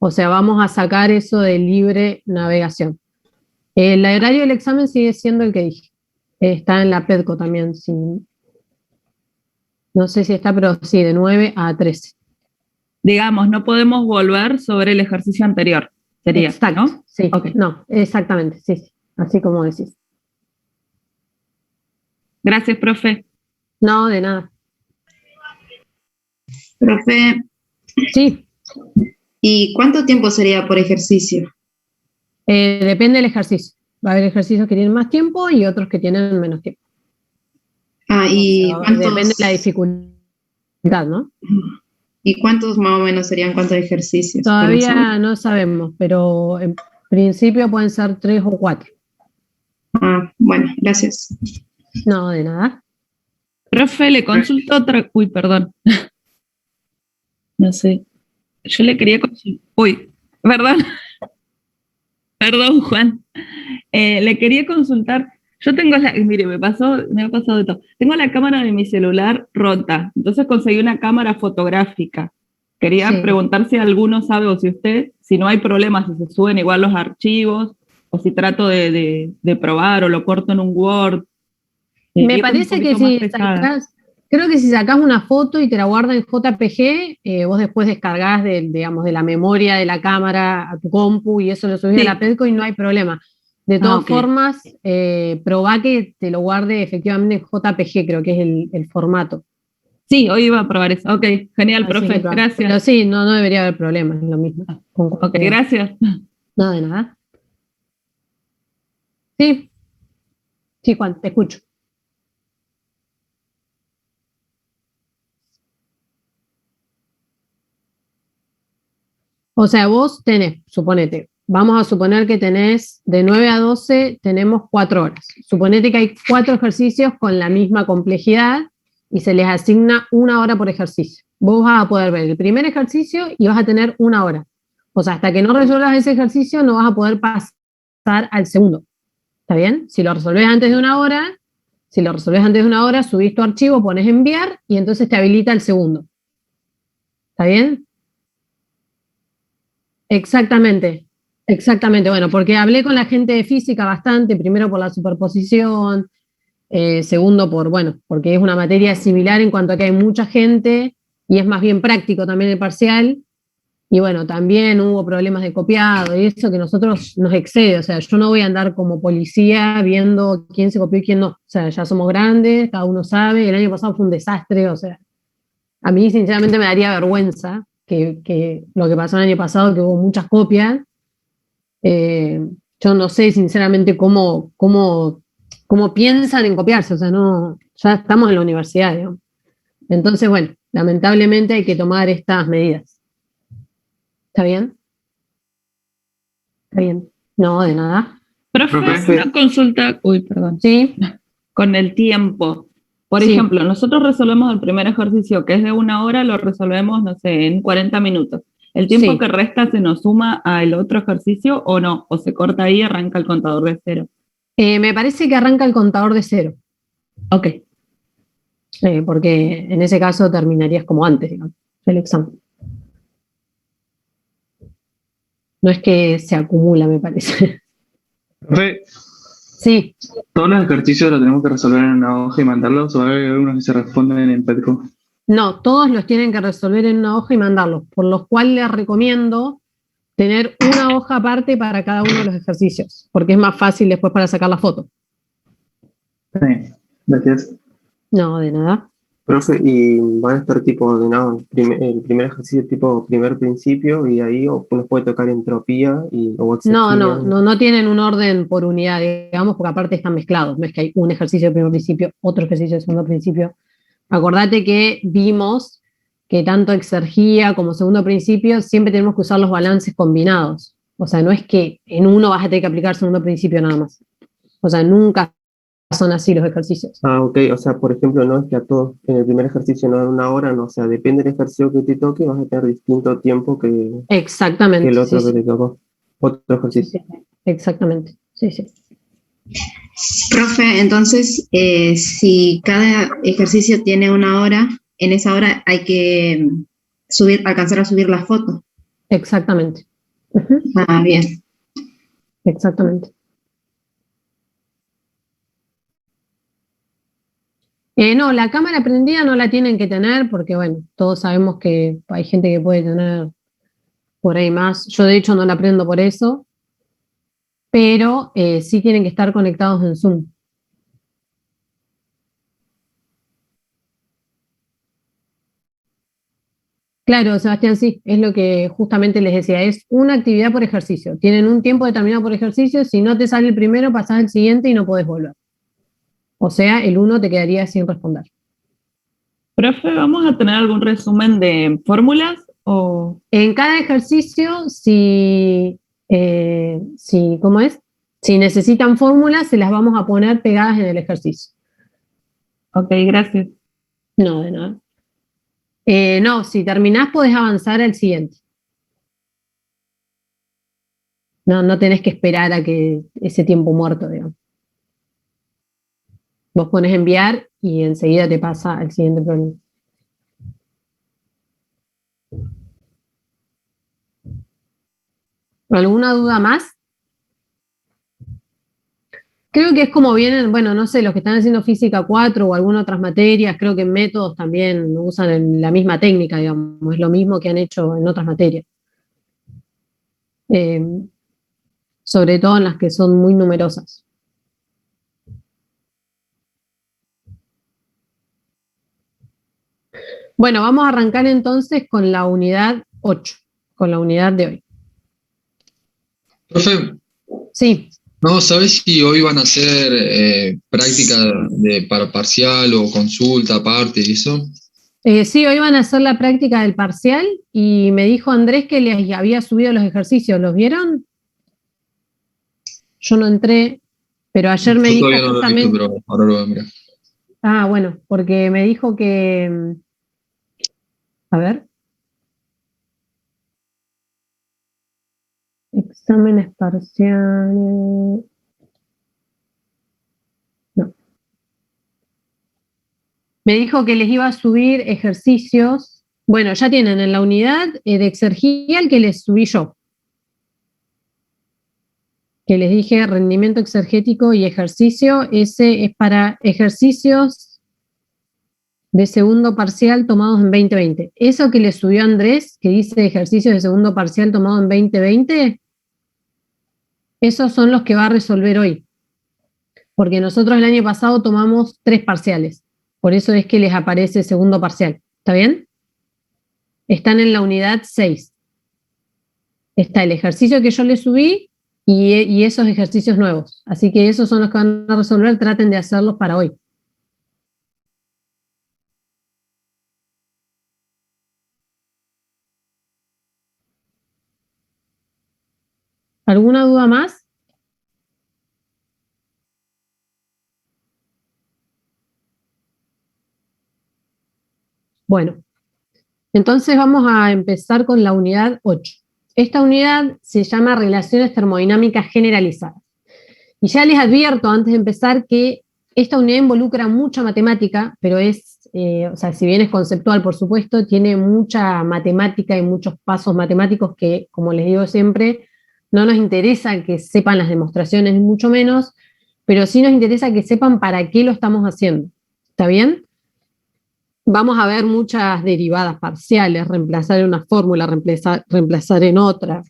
O sea, vamos a sacar eso de libre navegación. El horario del examen sigue siendo el que dije. Está en la PEDCO también. Sí. No sé si está, pero sí, de 9 a 13. Digamos, no podemos volver sobre el ejercicio anterior, sería, Exacto, ¿no? sí. Okay. No, exactamente, sí, sí. Así como decís. Gracias, profe. No, de nada. Profe, Sí, ¿y cuánto tiempo sería por ejercicio? depende del ejercicio. Va a haber ejercicios que tienen más tiempo y otros que tienen menos tiempo. ¿Y O sea, cuántos? depende de la dificultad, ¿no? ¿Y cuántos más o menos serían cuántos ejercicios? Todavía no sabemos, pero en principio pueden ser 3 o 4. Bueno, gracias. No, de nada. Profe, le consulto otra... Uy, perdón. No sé. Yo le quería consultar... Uy, perdón. Perdón, Juan. Le quería consultar... Yo tengo la... Mire, me ha pasado de todo. Tengo la cámara de mi celular rota. Entonces conseguí una cámara fotográfica. Quería preguntar si alguno sabe o si usted, si no hay problema, si se suben igual los archivos, o si trato de probar o lo corto en un Word. Me parece que si sacás, creo que si sacás una foto y te la guardas en JPG, vos después descargás digamos, de la memoria de la cámara a tu compu y eso lo subís a la PEDCO y no hay problema. De todas formas, probá que te lo guarde efectivamente en JPG, creo que es el formato. Sí, hoy iba a probar eso. Ok, genial, así profe, gracias. Pero sí, no debería haber problema, es lo mismo. Ok, gracias. No, de nada. Sí. Sí, Juan, te escucho. O sea, vos tenés, suponete, vamos a suponer que tenés de 9 a 12, tenemos 4 horas. Suponete que hay 4 ejercicios con la misma complejidad y se les asigna 1 hora por ejercicio. Vos vas a poder ver el primer ejercicio y vas a tener 1 hora. O sea, hasta que no resuelvas ese ejercicio no vas a poder pasar al segundo. ¿Está bien? Si lo resolvés antes de 1 hora, subís tu archivo, pones enviar y entonces te habilita el segundo. ¿Está bien? Exactamente, exactamente. Bueno, porque hablé con la gente de física bastante, primero por la superposición, segundo porque es una materia similar en cuanto a que hay mucha gente y es más bien práctico también el parcial. Y bueno, también hubo problemas de copiado y eso que nosotros nos excede. O sea, yo no voy a andar como policía viendo quién se copió y quién no. O sea, ya somos grandes, cada uno sabe. El año pasado fue un desastre. O sea, a mí sinceramente me daría vergüenza que lo que pasó el año pasado, que hubo muchas copias. Yo no sé sinceramente cómo piensan en copiarse. O sea, no, ya estamos en la universidad, digamos. Entonces, bueno, lamentablemente hay que tomar estas medidas. ¿Está bien? ¿Está bien? No, de nada. Profe, una consulta, perdón. Sí. Con el tiempo. Por ejemplo, nosotros resolvemos el primer ejercicio, que es de 1 hora, lo resolvemos, no sé, en 40 minutos. ¿El tiempo que resta se nos suma al otro ejercicio o no? ¿O se corta ahí y arranca el contador de cero? Me parece que arranca el contador de cero. Ok. Porque en ese caso terminarías como antes, digamos, el examen. No es que se acumula, me parece. Profe, sí. ¿Todos los ejercicios los tenemos que resolver en una hoja y mandarlos o hay algunos que se responden en PEDCO? No, todos los tienen que resolver en una hoja y mandarlos, por lo cual les recomiendo tener una hoja aparte para cada uno de los ejercicios, porque es más fácil después para sacar la foto. Sí, gracias. No, de nada. Profe, ¿y van a estar tipo ordenados el primer ejercicio tipo primer principio y ahí uno puede tocar entropía o exergía? No tienen un orden por unidad, digamos, porque aparte están mezclados, no es que hay un ejercicio de primer principio, otro ejercicio de segundo principio. Acordate que vimos que tanto exergía como segundo principio siempre tenemos que usar los balances combinados. O sea, no es que en uno vas a tener que aplicar segundo principio nada más. O sea, nunca son así los ejercicios. Ok, o sea, por ejemplo, no es que a todos en el primer ejercicio no dan 1 hora, no, o sea, depende del ejercicio que te toque, vas a tener distinto tiempo que el otro que te tocó. Otro ejercicio. Sí, exactamente, sí. Profe, entonces, si cada ejercicio tiene 1 hora, en esa hora hay que alcanzar a subir la foto. Exactamente, Ah, bien. Exactamente. No, la cámara prendida no la tienen que tener porque, bueno, todos sabemos que hay gente que puede tener por ahí más. Yo, de hecho, no la prendo por eso, pero sí tienen que estar conectados en Zoom. Claro, Sebastián, sí, es lo que justamente les decía, es una actividad por ejercicio. Tienen un tiempo determinado por ejercicio, si no te sale el primero, pasás al siguiente y no podés volver. O sea, el 1 te quedaría sin responder. Profe, ¿vamos a tener algún resumen de fórmulas? O... En cada ejercicio, ¿cómo es? Si necesitan fórmulas, se las vamos a poner pegadas en el ejercicio. Ok, gracias. No, de nada. No, si terminás podés avanzar al siguiente. No tenés que esperar a que ese tiempo muerto, digamos. Vos pones enviar y enseguida te pasa al siguiente problema. ¿Alguna duda más? Creo que es como vienen, bueno, no sé, los que están haciendo física 4 o algunas otras materias, creo que en métodos también usan la misma técnica, digamos, es lo mismo que han hecho en otras materias. Sobre todo en las que son muy numerosas. Bueno, vamos a arrancar entonces con la unidad 8, con la unidad de hoy. Profe, Sí. ¿no sabés si hoy van a hacer práctica para parcial o consulta aparte y eso? Sí, hoy van a hacer la práctica del parcial y me dijo Andrés que les había subido los ejercicios. ¿Los vieron? Yo no entré, pero ayer me Yo dijo todavía no lo he visto, pero ahora lo voy a mirar. Ah, bueno, porque me dijo que... A ver. Exámenes parciales... No. Me dijo que les iba a subir ejercicios. Bueno, ya tienen en la unidad de exergía el que les subí yo. Que les dije rendimiento exergético y ejercicio. Ese es para ejercicios de segundo parcial tomados en 2020. Eso que les subió Andrés, que dice ejercicios de segundo parcial tomado en 2020, esos son los que va a resolver hoy. Porque nosotros el año pasado tomamos 3 parciales. Por eso es que les aparece segundo parcial. ¿Está bien? Están en la unidad 6. Está el ejercicio que yo les subí y esos ejercicios nuevos. Así que esos son los que van a resolver. Traten de hacerlos para hoy. ¿Alguna duda más? Bueno, entonces vamos a empezar con la unidad 8. Esta unidad se llama Relaciones Termodinámicas Generalizadas. Y ya les advierto antes de empezar que esta unidad involucra mucha matemática, pero o sea, si bien es conceptual, por supuesto, tiene mucha matemática y muchos pasos matemáticos que, como les digo siempre, no nos interesa que sepan las demostraciones, ni mucho menos, pero sí nos interesa que sepan para qué lo estamos haciendo. ¿Está bien? Vamos a ver muchas derivadas parciales, reemplazar en una fórmula, reemplazar en otra,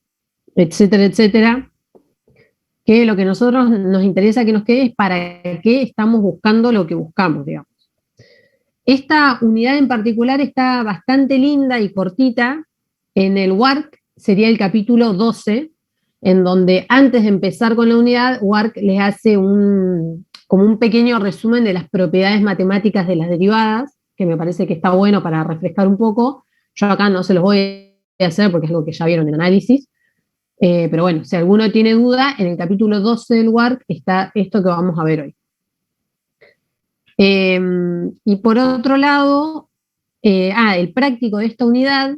etcétera, etcétera, que lo que a nosotros nos interesa que nos quede es para qué estamos buscando lo que buscamos, digamos. Esta unidad en particular está bastante linda y cortita. En el WARC sería el capítulo 12, en donde antes de empezar con la unidad, WARC les hace como un pequeño resumen de las propiedades matemáticas de las derivadas, que me parece que está bueno para refrescar un poco. Yo acá no se los voy a hacer porque es algo que ya vieron en análisis, pero bueno, si alguno tiene duda, en el capítulo 12 del WARC está esto que vamos a ver hoy. Y por otro lado, el práctico de esta unidad,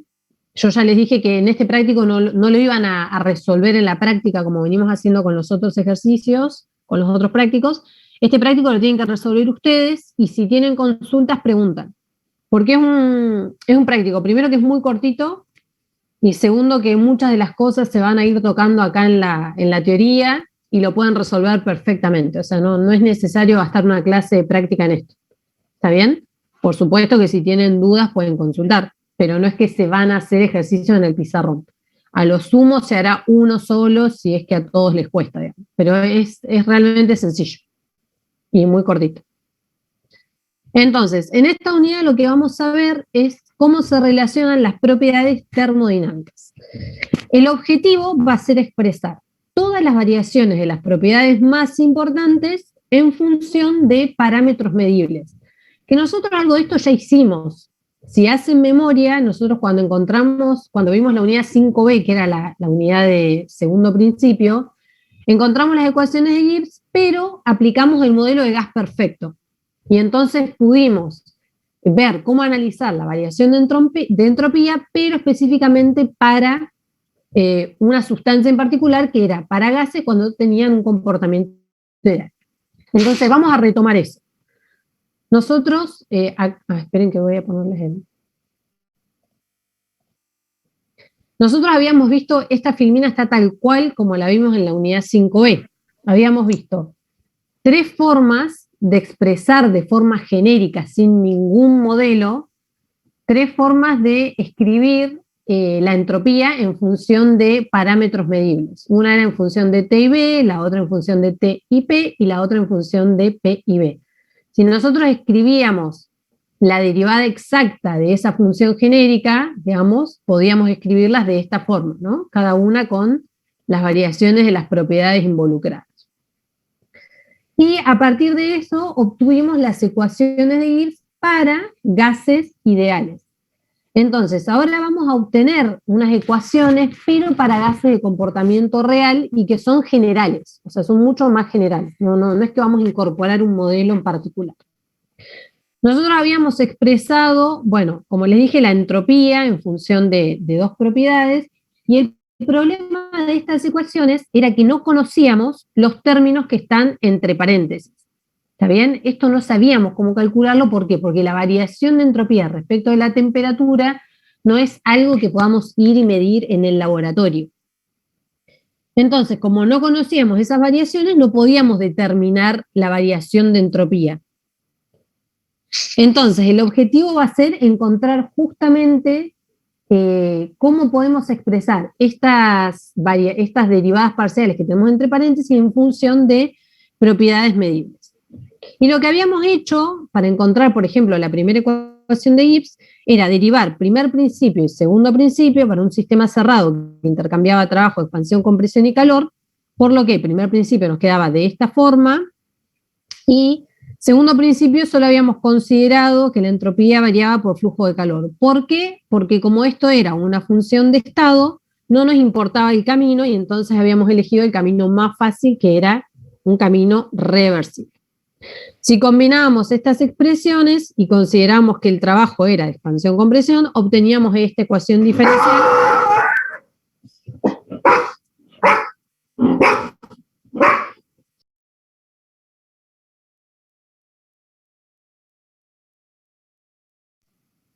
yo ya les dije que en este práctico no lo iban a resolver en la práctica como venimos haciendo con los otros ejercicios, con los otros prácticos. Este práctico lo tienen que resolver ustedes y si tienen consultas, preguntan. Porque es un práctico, primero que es muy cortito, Y segundo, que muchas de las cosas se van a ir tocando acá en la teoría y lo pueden resolver perfectamente. O sea, no es necesario gastar una clase de práctica en esto. ¿Está bien? Por supuesto que si tienen dudas pueden consultar, pero no es que se van a hacer ejercicios en el pizarrón. A lo sumo se hará uno solo si es que a todos les cuesta, digamos. Pero es realmente sencillo y muy cortito. Entonces, en esta unidad lo que vamos a ver es cómo se relacionan las propiedades termodinámicas. El objetivo va a ser expresar todas las variaciones de las propiedades más importantes en función de parámetros medibles. Que nosotros algo de esto ya hicimos. Si hacen memoria, nosotros cuando vimos la unidad 5b, que era la unidad de segundo principio, encontramos las ecuaciones de Gibbs, pero aplicamos el modelo de gas perfecto. Y entonces pudimos ver cómo analizar la variación de entropía, pero específicamente para una sustancia en particular, que era para gases cuando tenían un comportamiento ideal. Entonces vamos a retomar eso. Nosotros, esperen que voy a ponerles el... Nosotros habíamos visto, esta filmina está tal cual como la vimos en la unidad 5B. Habíamos visto 3 formas de expresar de forma genérica, sin ningún modelo, 3 formas de escribir la entropía en función de parámetros medibles. Una era en función de T y B, la otra en función de T y P, y la otra en función de P y B. Si nosotros escribíamos la derivada exacta de esa función genérica, digamos, podíamos escribirlas de esta forma, ¿no? Cada una con las variaciones de las propiedades involucradas. Y a partir de eso obtuvimos las ecuaciones de Gibbs para gases ideales. Entonces, ahora vamos a obtener unas ecuaciones, pero para gases de comportamiento real y que son generales, o sea, son mucho más generales. No es que vamos a incorporar un modelo en particular. Nosotros habíamos expresado, bueno, como les dije, la entropía en función de 2 propiedades, y el problema de estas ecuaciones era que no conocíamos los términos que están entre paréntesis. ¿Está bien? Esto no sabíamos cómo calcularlo, ¿por qué? Porque la variación de entropía respecto de la temperatura no es algo que podamos ir y medir en el laboratorio. Entonces, como no conocíamos esas variaciones, no podíamos determinar la variación de entropía. Entonces, el objetivo va a ser encontrar justamente cómo podemos expresar estas derivadas parciales que tenemos entre paréntesis en función de propiedades medibles. Y lo que habíamos hecho para encontrar, por ejemplo, la primera ecuación de Gibbs era derivar primer principio y segundo principio para un sistema cerrado que intercambiaba trabajo, expansión, compresión y calor, por lo que el primer principio nos quedaba de esta forma y segundo principio solo habíamos considerado que la entropía variaba por flujo de calor. ¿Por qué? Porque como esto era una función de estado, no nos importaba el camino y entonces habíamos elegido el camino más fácil, que era un camino reversible. Si combinábamos estas expresiones y consideramos que el trabajo era de expansión-compresión, obteníamos esta ecuación diferencial.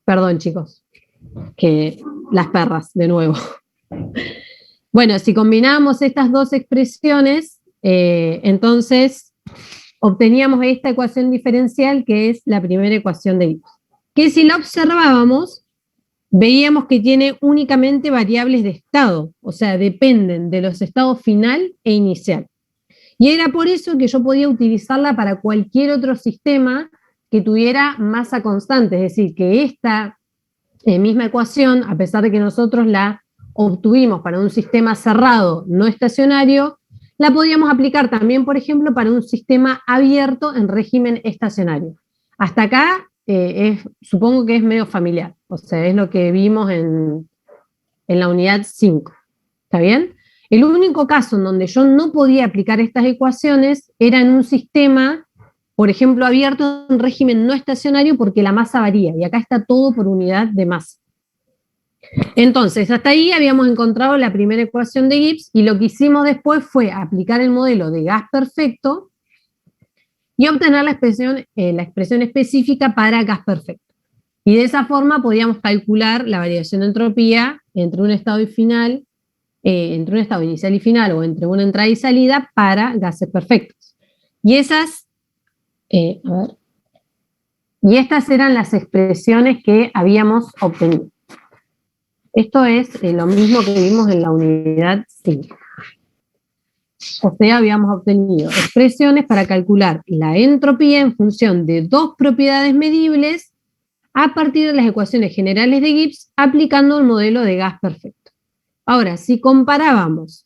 Perdón, chicos, que las perras, de nuevo. Bueno, si combinamos estas 2 expresiones, entonces obteníamos esta ecuación diferencial, que es la primera ecuación de Gibbs, que si la observábamos, veíamos que tiene únicamente variables de estado, o sea, dependen de los estados final e inicial. Y era por eso que yo podía utilizarla para cualquier otro sistema que tuviera masa constante, es decir, que esta misma ecuación, a pesar de que nosotros la obtuvimos para un sistema cerrado no estacionario, la podíamos aplicar también, por ejemplo, para un sistema abierto en régimen estacionario. Hasta acá supongo que es medio familiar, o sea, es lo que vimos en la unidad 5, ¿está bien? El único caso en donde yo no podía aplicar estas ecuaciones era en un sistema, por ejemplo, abierto en régimen no estacionario, porque la masa varía, y acá está todo por unidad de masa. Entonces, hasta ahí habíamos encontrado la primera ecuación de Gibbs, y lo que hicimos después fue aplicar el modelo de gas perfecto y obtener la expresión específica para gas perfecto. Y de esa forma podíamos calcular la variación de entropía entre un estado y final, entre un estado inicial y final, o entre una entrada y salida para gases perfectos. Y estas eran las expresiones que habíamos obtenido. Esto es lo mismo que vimos en la unidad 5. O sea, habíamos obtenido expresiones para calcular la entropía en función de dos propiedades medibles a partir de las ecuaciones generales de Gibbs aplicando el modelo de gas perfecto. Ahora, si comparábamos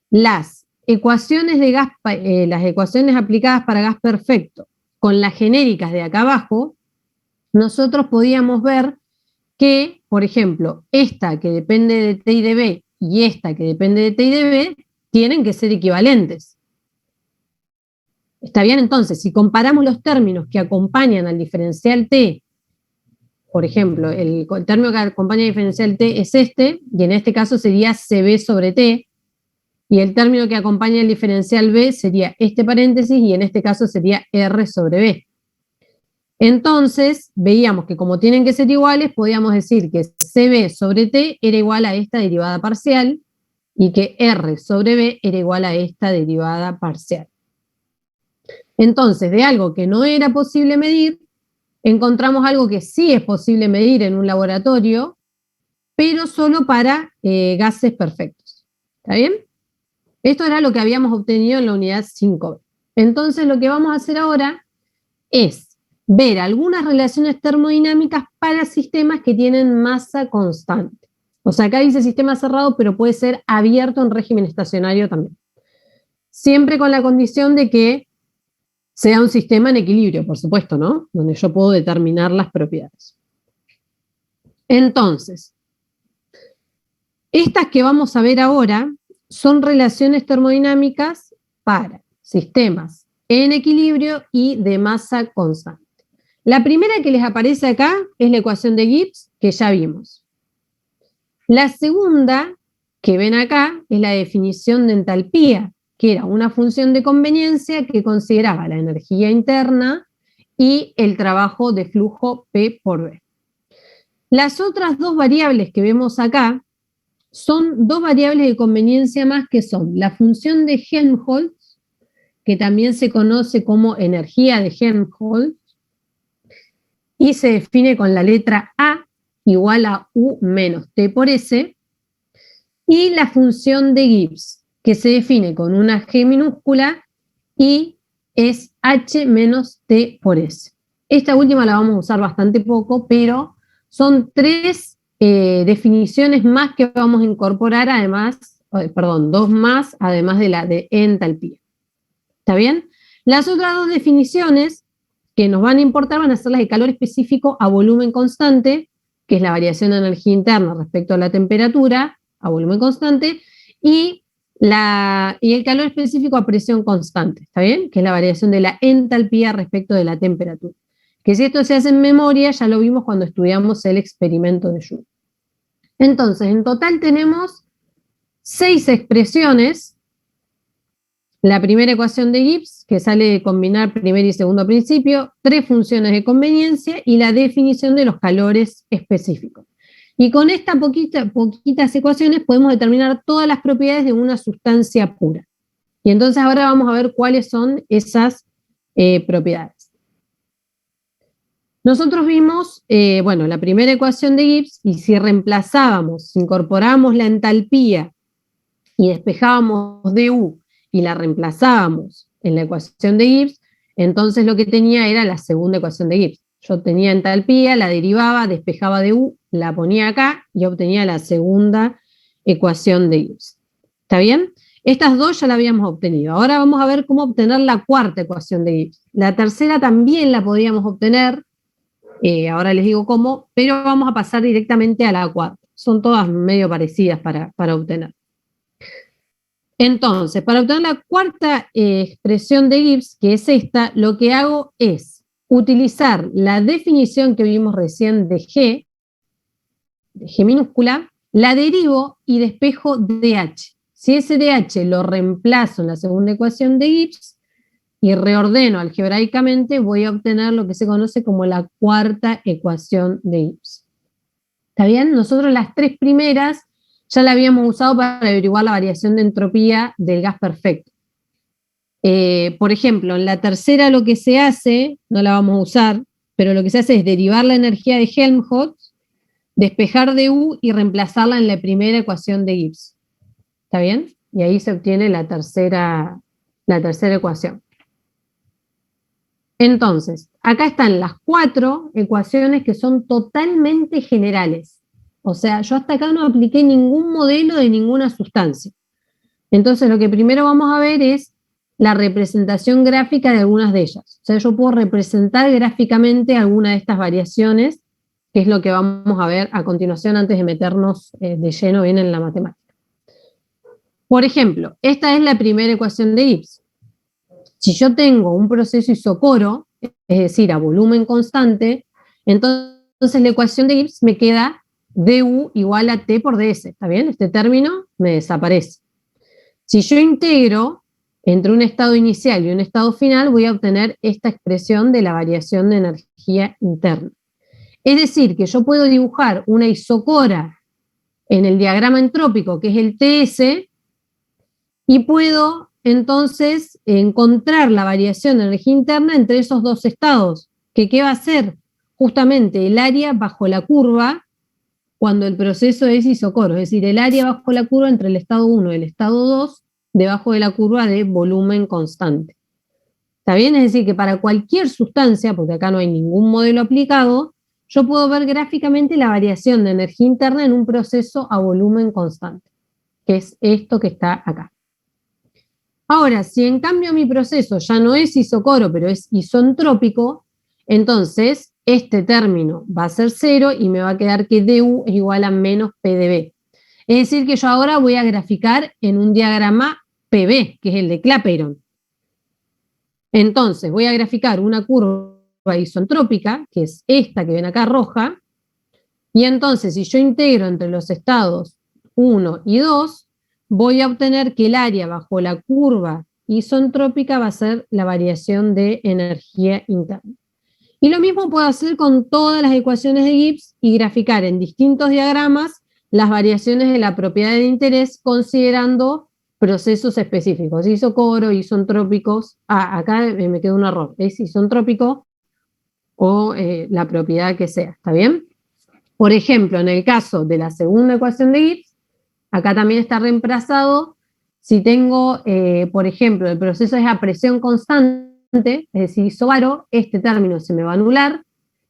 las ecuaciones de gas, las ecuaciones aplicadas para gas perfecto con las genéricas de acá abajo, nosotros podíamos ver que, por ejemplo, esta que depende de T y de B y esta que depende de T y de B tienen que ser equivalentes. ¿Está bien? Entonces, si comparamos los términos que acompañan al diferencial T, por ejemplo, el término que acompaña al diferencial T es este, y en este caso sería CB sobre T, y el término que acompaña al diferencial B sería este paréntesis, y en este caso sería R sobre B. Entonces, veíamos que como tienen que ser iguales, podíamos decir que CB sobre T era igual a esta derivada parcial, y que R sobre B era igual a esta derivada parcial. Entonces, de algo que no era posible medir, encontramos algo que sí es posible medir en un laboratorio, pero solo para gases perfectos. ¿Está bien? Esto era lo que habíamos obtenido en la unidad 5B. Entonces, lo que vamos a hacer ahora es ver algunas relaciones termodinámicas para sistemas que tienen masa constante. O sea, acá dice sistema cerrado, pero puede ser abierto en régimen estacionario también. Siempre con la condición de que sea un sistema en equilibrio, por supuesto, ¿no? Donde yo puedo determinar las propiedades. Entonces, estas que vamos a ver ahora son relaciones termodinámicas para sistemas en equilibrio y de masa constante. La primera que les aparece acá es la ecuación de Gibbs, que ya vimos. La segunda que ven acá es la definición de entalpía, que era una función de conveniencia que consideraba la energía interna y el trabajo de flujo P por B. Las otras dos variables que vemos acá son dos variables de conveniencia más, que son la función de Helmholtz, que también se conoce como energía de Helmholtz, y se define con la letra A igual a U menos T por S, y la función de Gibbs, que se define con una G minúscula y es H menos T por S. Esta última la vamos a usar bastante poco, pero son tres definiciones más que vamos a incorporar, además, dos más, además de la de entalpía. ¿Está bien? Las otras dos definiciones que nos van a importar van a ser las de calor específico a volumen constante, que es la variación de energía interna respecto a la temperatura, a volumen constante, y el calor específico a presión constante, ¿está bien? Que es la variación de la entalpía respecto de la temperatura. Que si esto se hace en memoria, ya lo vimos cuando estudiamos el experimento de Joule. Entonces, en total tenemos 6 expresiones. La primera ecuación de Gibbs, que sale de combinar primer y segundo principio, 3 funciones de conveniencia y la definición de los calores específicos. Y con estas poquitas ecuaciones podemos determinar todas las propiedades de una sustancia pura. Y entonces ahora vamos a ver cuáles son esas propiedades. Nosotros vimos, la primera ecuación de Gibbs, y si reemplazábamos, si incorporábamos la entalpía y despejábamos dU y la reemplazábamos en la ecuación de Gibbs, entonces lo que tenía era la segunda ecuación de Gibbs. Yo tenía entalpía, la derivaba, despejaba dU, la ponía acá y obtenía la segunda ecuación de Gibbs. ¿Está bien? Estas dos ya la habíamos obtenido. Ahora vamos a ver cómo obtener la cuarta ecuación de Gibbs. La tercera también la podíamos obtener, ahora les digo cómo, pero vamos a pasar directamente a la cuarta. Son todas medio parecidas para obtener. Entonces, para obtener la cuarta expresión de Gibbs, que es esta, lo que hago es utilizar la definición que vimos recién de G minúscula, la derivo y despejo DH. Si ese DH lo reemplazo en la segunda ecuación de Gibbs y reordeno algebraicamente, voy a obtener lo que se conoce como la cuarta ecuación de Gibbs. ¿Está bien? Nosotros las 3 primeras ya la habíamos usado para averiguar la variación de entropía del gas perfecto. Por ejemplo, en la tercera lo que se hace, no la vamos a usar, pero lo que se hace es derivar la energía de Helmholtz, despejar du y reemplazarla en la primera ecuación de Gibbs. ¿Está bien? Y ahí se obtiene la tercera ecuación. Entonces, acá están las 4 ecuaciones que son totalmente generales. O sea, yo hasta acá no apliqué ningún modelo de ninguna sustancia. Entonces, lo que primero vamos a ver es la representación gráfica de algunas de ellas. O sea, yo puedo representar gráficamente alguna de estas variaciones, que es lo que vamos a ver a continuación antes de meternos de lleno bien en la matemática. Por ejemplo, esta es la primera ecuación de Gibbs. Si yo tengo un proceso isocoro, es decir, a volumen constante, entonces la ecuación de Gibbs me queda du igual a T por ds, ¿está bien? Este término me desaparece. Si yo integro entre un estado inicial y un estado final, voy a obtener esta expresión de la variación de energía interna. Es decir, que yo puedo dibujar una isocora en el diagrama entrópico, que es el TS, y puedo entonces encontrar la variación de energía interna entre esos dos estados, que ¿qué va a ser? Justamente el área bajo la curva cuando el proceso es isocoro, es decir, el área bajo la curva entre el estado 1 y el estado 2, debajo de la curva de volumen constante. ¿Está bien? Es decir, que para cualquier sustancia, porque acá no hay ningún modelo aplicado, yo puedo ver gráficamente la variación de energía interna en un proceso a volumen constante, que es esto que está acá. Ahora, si en cambio mi proceso ya no es isocoro, pero es isentrópico, entonces este término va a ser 0 y me va a quedar que du es igual a menos PdB. Es decir, que yo ahora voy a graficar en un diagrama PB, que es el de Clapeyron. Entonces, voy a graficar una curva isentrópica, que es esta que ven acá roja, y entonces si yo integro entre los estados 1 y 2, voy a obtener que el área bajo la curva isentrópica va a ser la variación de energía interna. Y lo mismo puedo hacer con todas las ecuaciones de Gibbs y graficar en distintos diagramas las variaciones de la propiedad de interés considerando procesos específicos, isocoro, isentrópicos. Acá me quedó un error, es isentrópico o la propiedad que sea, ¿está bien? Por ejemplo, en el caso de la segunda ecuación de Gibbs, acá también está reemplazado, si tengo, por ejemplo, el proceso es a presión constante, es decir, isobaro, este término se me va a anular,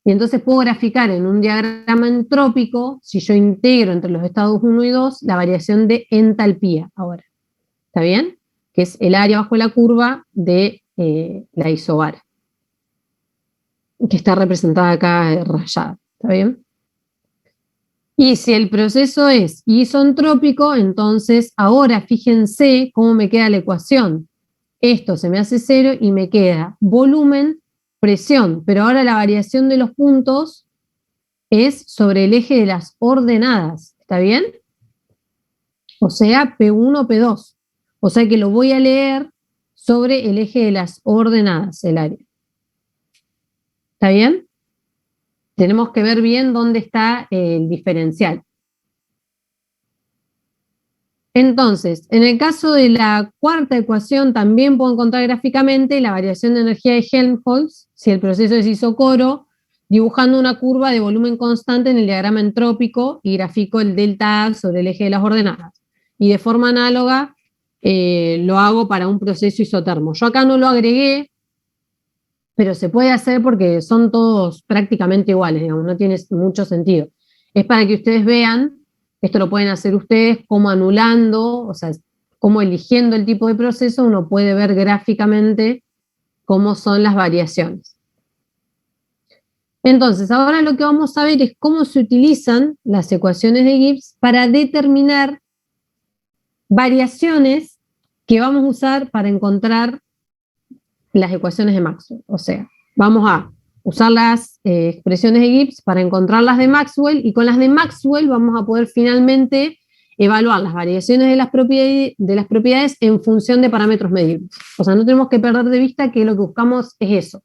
y entonces puedo graficar en un diagrama entrópico, si yo integro entre los estados 1 y 2, la variación de entalpía ahora. ¿Está bien? Que es el área bajo la curva de la isobara, que está representada acá rayada. ¿Está bien? Y si el proceso es isentrópico, entonces ahora fíjense cómo me queda la ecuación. Esto se me hace 0 y me queda volumen, presión, pero ahora la variación de los puntos es sobre el eje de las ordenadas, ¿está bien? O sea, P1, P2. O sea que lo voy a leer sobre el eje de las ordenadas, el área. ¿Está bien? Tenemos que ver bien dónde está el diferencial. Entonces, en el caso de la cuarta ecuación, también puedo encontrar gráficamente la variación de energía de Helmholtz, si el proceso es isocoro, dibujando una curva de volumen constante en el diagrama entrópico y grafico el delta A sobre el eje de las ordenadas. Y de forma análoga, lo hago para un proceso isotermo. Yo acá no lo agregué, pero se puede hacer porque son todos prácticamente iguales, digamos, no tiene mucho sentido. Es para que ustedes vean, esto lo pueden hacer ustedes, cómo anulando, o sea, cómo eligiendo el tipo de proceso, uno puede ver gráficamente cómo son las variaciones. Entonces, ahora lo que vamos a ver es cómo se utilizan las ecuaciones de Gibbs para determinar variaciones que vamos a usar para encontrar las ecuaciones de Maxwell. O sea, vamos a usar las expresiones de Gibbs para encontrar las de Maxwell, y con las de Maxwell vamos a poder finalmente evaluar las variaciones de las propiedades en función de parámetros medibles. O sea, no tenemos que perder de vista que lo que buscamos es eso,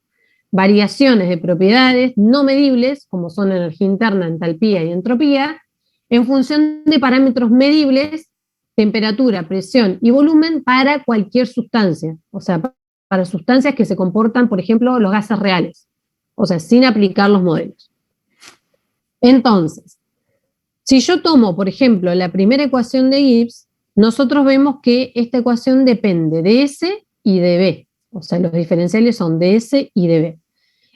variaciones de propiedades no medibles, como son energía interna, entalpía y entropía, en función de parámetros medibles, temperatura, presión y volumen para cualquier sustancia, o sea, para sustancias que se comportan, por ejemplo, los gases reales, o sea, sin aplicar los modelos. Entonces, si yo tomo, por ejemplo, la primera ecuación de Gibbs, nosotros vemos que esta ecuación depende de S y de B, o sea, los diferenciales son de S y de B.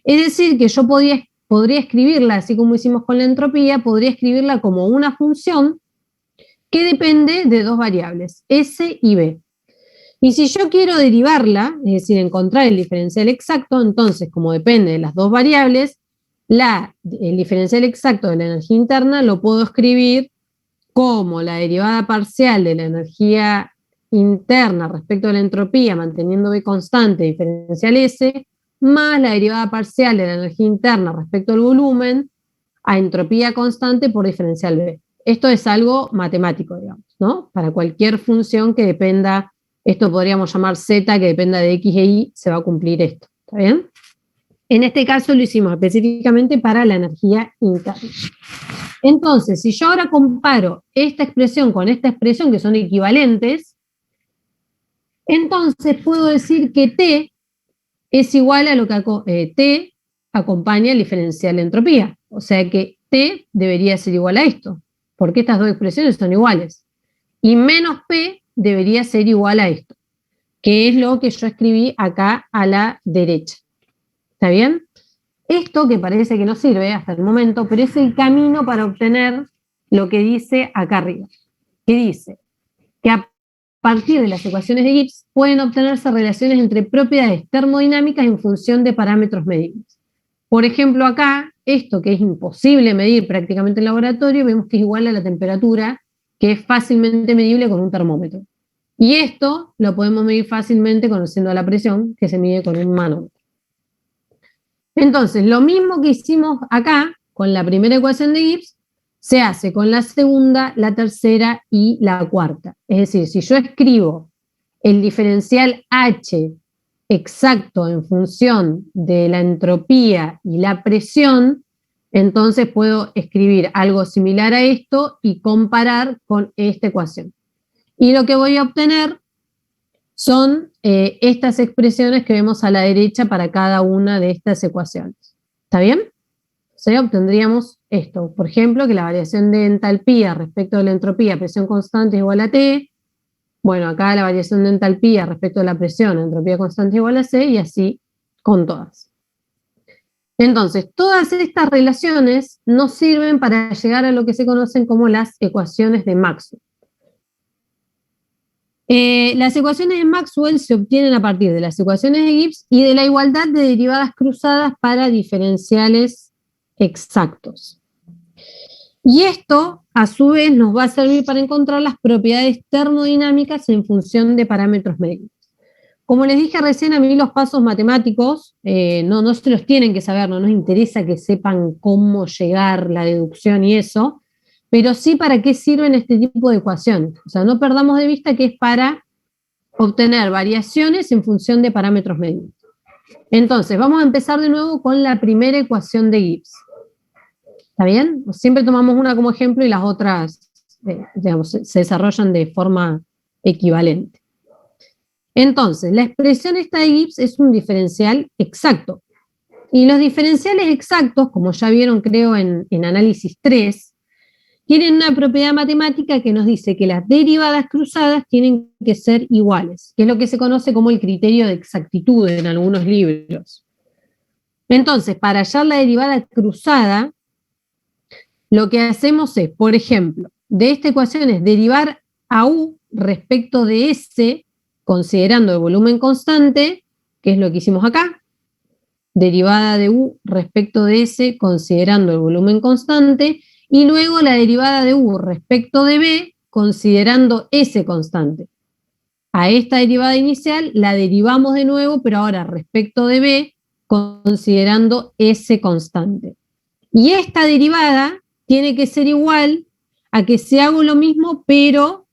Es decir, que yo podría escribirla, así como hicimos con la entropía, podría escribirla como una función que depende de dos variables, S y B. Y si yo quiero derivarla, es decir, encontrar el diferencial exacto, entonces, como depende de las dos variables, el diferencial exacto de la energía interna lo puedo escribir como la derivada parcial de la energía interna respecto a la entropía, manteniendo B constante, diferencial S, más la derivada parcial de la energía interna respecto al volumen, a entropía constante por diferencial B. Esto es algo matemático, digamos, ¿no? Para cualquier función que dependa, esto podríamos llamar Z, que dependa de X e Y, se va a cumplir esto, ¿está bien? En este caso lo hicimos específicamente para la energía interna. Entonces, si yo ahora comparo esta expresión con esta expresión, que son equivalentes, entonces puedo decir que T es igual a lo que T acompaña el diferencial de entropía. O sea que T debería ser igual a esto, porque estas dos expresiones son iguales. Y menos P debería ser igual a esto, que es lo que yo escribí acá a la derecha. ¿Está bien? Esto que parece que no sirve hasta el momento, pero es el camino para obtener lo que dice acá arriba. Que dice que a partir de las ecuaciones de Gibbs pueden obtenerse relaciones entre propiedades termodinámicas en función de parámetros medibles. Por ejemplo, acá, esto que es imposible medir prácticamente en laboratorio, vemos que es igual a la temperatura, que es fácilmente medible con un termómetro. Y esto lo podemos medir fácilmente conociendo la presión, que se mide con un manómetro. Entonces, lo mismo que hicimos acá, con la primera ecuación de Gibbs, se hace con la segunda, la tercera y la cuarta. Es decir, si yo escribo el diferencial H exacto en función de la entropía y la presión, entonces puedo escribir algo similar a esto y comparar con esta ecuación. Y lo que voy a obtener son estas expresiones que vemos a la derecha para cada una de estas ecuaciones. ¿Está bien? O sea, obtendríamos esto. Por ejemplo, que la variación de entalpía respecto de la entropía, presión constante es igual a T. Bueno, acá la variación de entalpía respecto a la presión, entropía constante es igual a C, y así con todas. Entonces, todas estas relaciones nos sirven para llegar a lo que se conocen como las ecuaciones de Maxwell. Las ecuaciones de Maxwell se obtienen a partir de las ecuaciones de Gibbs y de la igualdad de derivadas cruzadas para diferenciales exactos. Y esto, a su vez, nos va a servir para encontrar las propiedades termodinámicas en función de parámetros medibles. Como les dije recién, a mí los pasos matemáticos no se los tienen que saber, no nos interesa que sepan cómo llegar, la deducción y eso, pero sí para qué sirven este tipo de ecuaciones. O sea, no perdamos de vista que es para obtener variaciones en función de parámetros medibles. Entonces, vamos a empezar de nuevo con la primera ecuación de Gibbs. ¿Está bien? Siempre tomamos una como ejemplo y las otras, digamos, se desarrollan de forma equivalente. Entonces, la expresión esta de Gibbs es un diferencial exacto. Y los diferenciales exactos, como ya vieron creo en análisis 3, tienen una propiedad matemática que nos dice que las derivadas cruzadas tienen que ser iguales, que es lo que se conoce como el criterio de exactitud en algunos libros. Entonces, para hallar la derivada cruzada, lo que hacemos es, por ejemplo, de esta ecuación es derivar a U respecto de S, considerando el volumen constante, que es lo que hicimos acá, derivada de U respecto de S, considerando el volumen constante, y luego la derivada de U respecto de B, considerando S constante. A esta derivada inicial la derivamos de nuevo, pero ahora respecto de B, considerando S constante. Y esta derivada tiene que ser igual a que si hago lo mismo, pero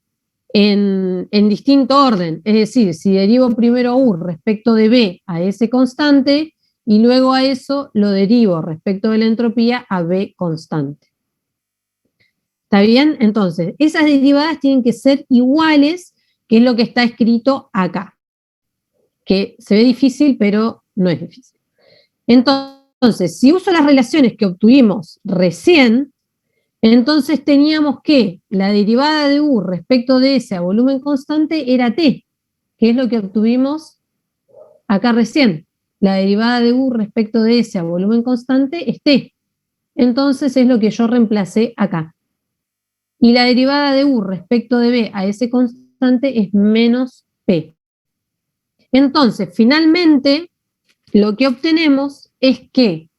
en distinto orden. Es decir, si derivo primero U respecto de B a S constante, y luego a eso lo derivo respecto de la entropía a B constante. ¿Está bien? Entonces, esas derivadas tienen que ser iguales, que es lo que está escrito acá. Que se ve difícil, pero no es difícil. Entonces, si uso las relaciones que obtuvimos recién, entonces teníamos que la derivada de U respecto de S a volumen constante era T, que es lo que obtuvimos acá recién. La derivada de U respecto de S a volumen constante es T. Entonces es lo que yo reemplacé acá. Y la derivada de U respecto de B a S constante es menos P. Entonces, finalmente, lo que obtenemos es que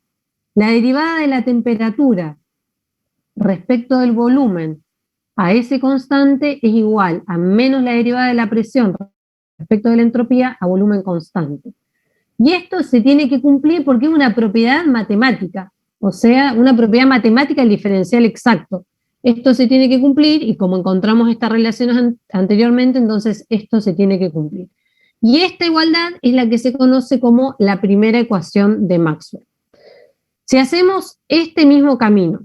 la derivada de la temperatura respecto del volumen a S constante es igual a menos la derivada de la presión respecto de la entropía a volumen constante. Y esto se tiene que cumplir porque es una propiedad matemática, o sea, una propiedad matemática del diferencial exacto. Esto se tiene que cumplir y como encontramos estas relaciones anteriormente, entonces esto se tiene que cumplir. Y esta igualdad es la que se conoce como la primera ecuación de Maxwell. Si hacemos este mismo camino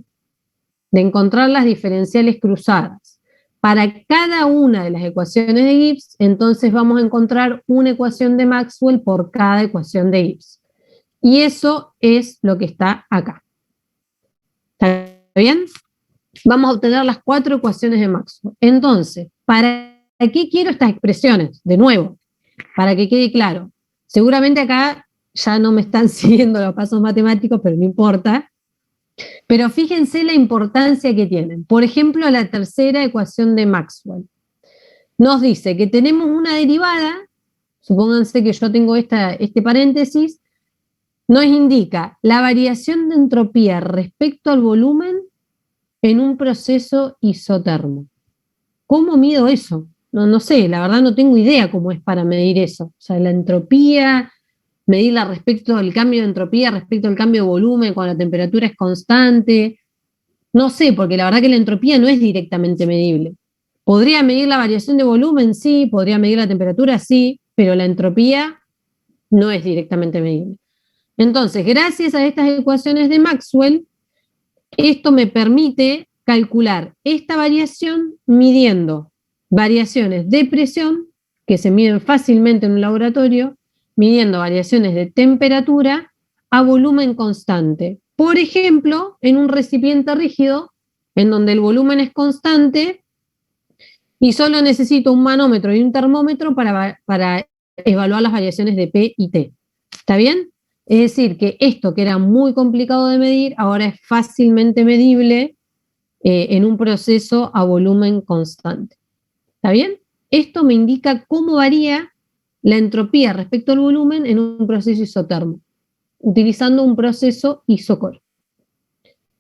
de encontrar las diferenciales cruzadas para cada una de las ecuaciones de Gibbs, entonces vamos a encontrar una ecuación de Maxwell por cada ecuación de Gibbs. Y eso es lo que está acá. ¿Está bien? Vamos a obtener las 4 ecuaciones de Maxwell. Entonces, ¿para qué quiero estas expresiones? De nuevo, para que quede claro. Seguramente acá ya no me están siguiendo los pasos matemáticos, pero no importa. Pero fíjense la importancia que tienen. Por ejemplo, la tercera ecuación de Maxwell. Nos dice que tenemos una derivada, supónganse que yo tengo este paréntesis, nos indica la variación de entropía respecto al volumen en un proceso isotermo. ¿Cómo mido eso? No sé, la verdad no tengo idea cómo es para medir eso. O sea, la entropía, medirla respecto al cambio de entropía, respecto al cambio de volumen, cuando la temperatura es constante. No sé, porque la verdad que la entropía no es directamente medible. ¿Podría medir la variación de volumen? Sí. ¿Podría medir la temperatura? Sí. Pero la entropía no es directamente medible. Entonces, gracias a estas ecuaciones de Maxwell, esto me permite calcular esta variación midiendo variaciones de presión, que se miden fácilmente en un laboratorio, midiendo variaciones de temperatura a volumen constante. Por ejemplo, en un recipiente rígido, en donde el volumen es constante, y solo necesito un manómetro y un termómetro para evaluar las variaciones de P y T. ¿Está bien? Es decir, que esto que era muy complicado de medir, ahora es fácilmente medible en un proceso a volumen constante. ¿Está bien? Esto me indica cómo varía la entropía respecto al volumen en un proceso isotermo, utilizando un proceso isocore.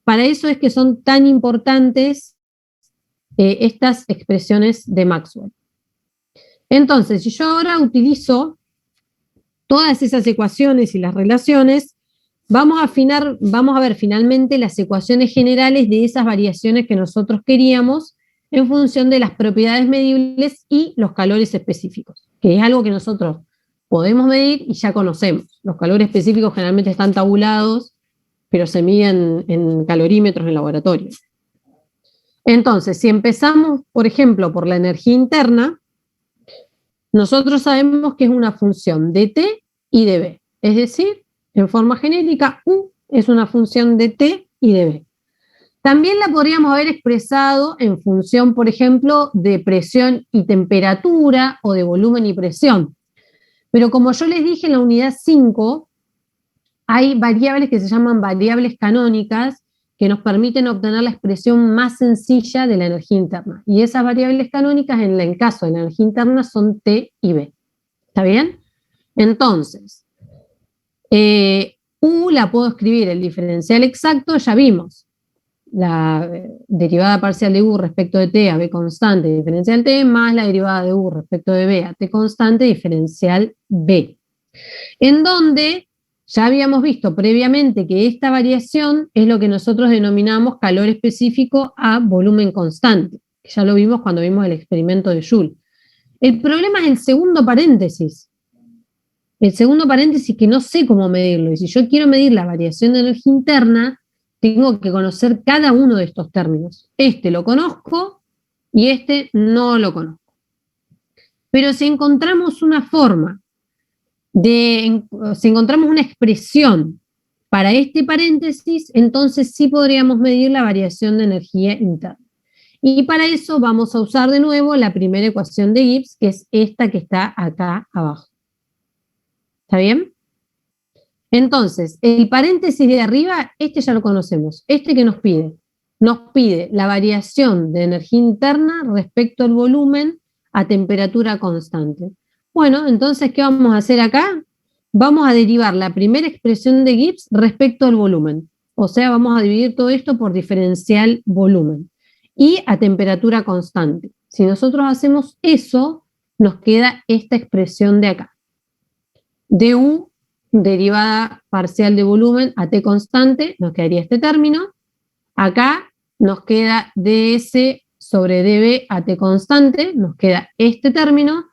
Para eso es que son tan importantes estas expresiones de Maxwell. Entonces, si yo ahora utilizo todas esas ecuaciones y las relaciones, vamos a ver finalmente las ecuaciones generales de esas variaciones que nosotros queríamos en función de las propiedades medibles y los calores específicos, que es algo que nosotros podemos medir y ya conocemos. Los calores específicos generalmente están tabulados, pero se miden en calorímetros en laboratorio. Entonces, si empezamos, por ejemplo, por la energía interna, nosotros sabemos que es una función de T y de B. Es decir, en forma genérica, U es una función de T y de B. También la podríamos haber expresado en función, por ejemplo, de presión y temperatura o de volumen y presión. Pero como yo les dije en la unidad 5, hay variables que se llaman variables canónicas que nos permiten obtener la expresión más sencilla de la energía interna. Y esas variables canónicas, en el caso de la energía interna, son T y B. ¿Está bien? Entonces, U la puedo escribir el diferencial exacto, ya vimos. La derivada parcial de U respecto de T a B constante diferencial T, más la derivada de U respecto de B a T constante diferencial B. En donde ya habíamos visto previamente que esta variación es lo que nosotros denominamos calor específico a volumen constante. Ya lo vimos cuando vimos el experimento de Joule. El problema es el segundo paréntesis. el segundo paréntesis que no sé cómo medirlo, y si yo quiero medir la variación de energía interna, tengo que conocer cada uno de estos términos. Este lo conozco y este no lo conozco. Pero si encontramos una forma si encontramos una expresión para este paréntesis, entonces sí podríamos medir la variación de energía interna. Y para eso vamos a usar de nuevo la primera ecuación de Gibbs, que es esta que está acá abajo. ¿Está bien? Entonces, el paréntesis de arriba, este ya lo conocemos. Este que nos pide la variación de energía interna respecto al volumen a temperatura constante. Bueno, entonces, ¿qué vamos a hacer acá? Vamos a derivar la primera expresión de Gibbs respecto al volumen. O sea, vamos a dividir todo esto por diferencial volumen y a temperatura constante. Si nosotros hacemos eso, nos queda esta expresión de acá. du, derivada parcial de volumen a T constante, nos quedaría este término. Acá nos queda ds sobre dB a T constante, nos queda este término.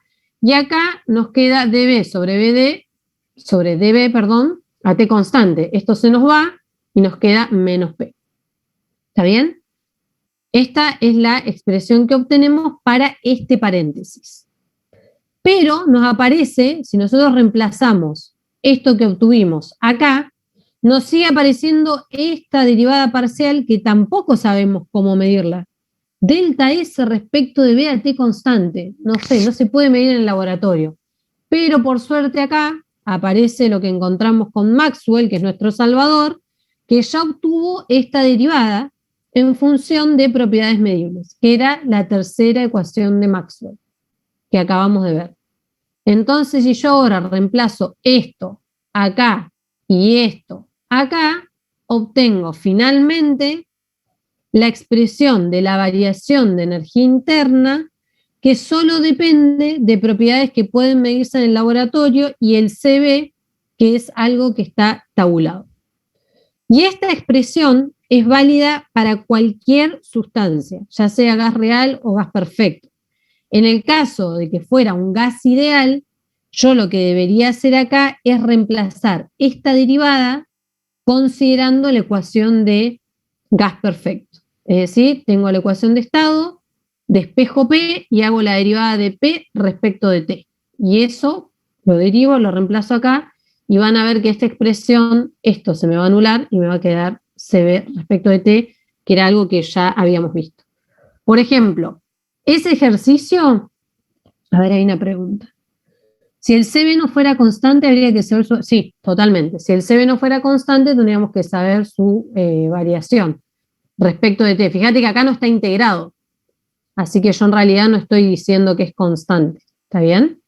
Y acá nos queda dB sobre dB, a T constante. Esto se nos va y nos queda menos P. ¿Está bien? Esta es la expresión que obtenemos para este paréntesis. Pero nos aparece, si nosotros reemplazamos esto que obtuvimos acá, nos sigue apareciendo esta derivada parcial que tampoco sabemos cómo medirla. Delta S respecto de B a T constante. No sé, no se puede medir en el laboratorio. Pero por suerte acá aparece lo que encontramos con Maxwell, que es nuestro salvador, que ya obtuvo esta derivada en función de propiedades medibles, que era la tercera ecuación de Maxwell, que acabamos de ver. Entonces, si yo ahora reemplazo esto acá y esto acá, obtengo finalmente la expresión de la variación de energía interna que solo depende de propiedades que pueden medirse en el laboratorio y el CB, que es algo que está tabulado. Y esta expresión es válida para cualquier sustancia, ya sea gas real o gas perfecto. En el caso de que fuera un gas ideal, yo lo que debería hacer acá es reemplazar esta derivada considerando la ecuación de gas perfecto. Es decir, tengo la ecuación de estado, despejo P y hago la derivada de P respecto de T. Y eso lo derivo, lo reemplazo acá y van a ver que esta expresión, esto se me va a anular y me va a quedar CB respecto de T, que era algo que ya habíamos visto. Por ejemplo, ese ejercicio, a ver, hay una pregunta. Si el CB no fuera constante, habría que saber su... Sí, totalmente. Si el CB no fuera constante, tendríamos que saber su variación respecto de T. Fíjate que acá no está integrado. Así que yo en realidad no estoy diciendo que es constante. ¿Está bien?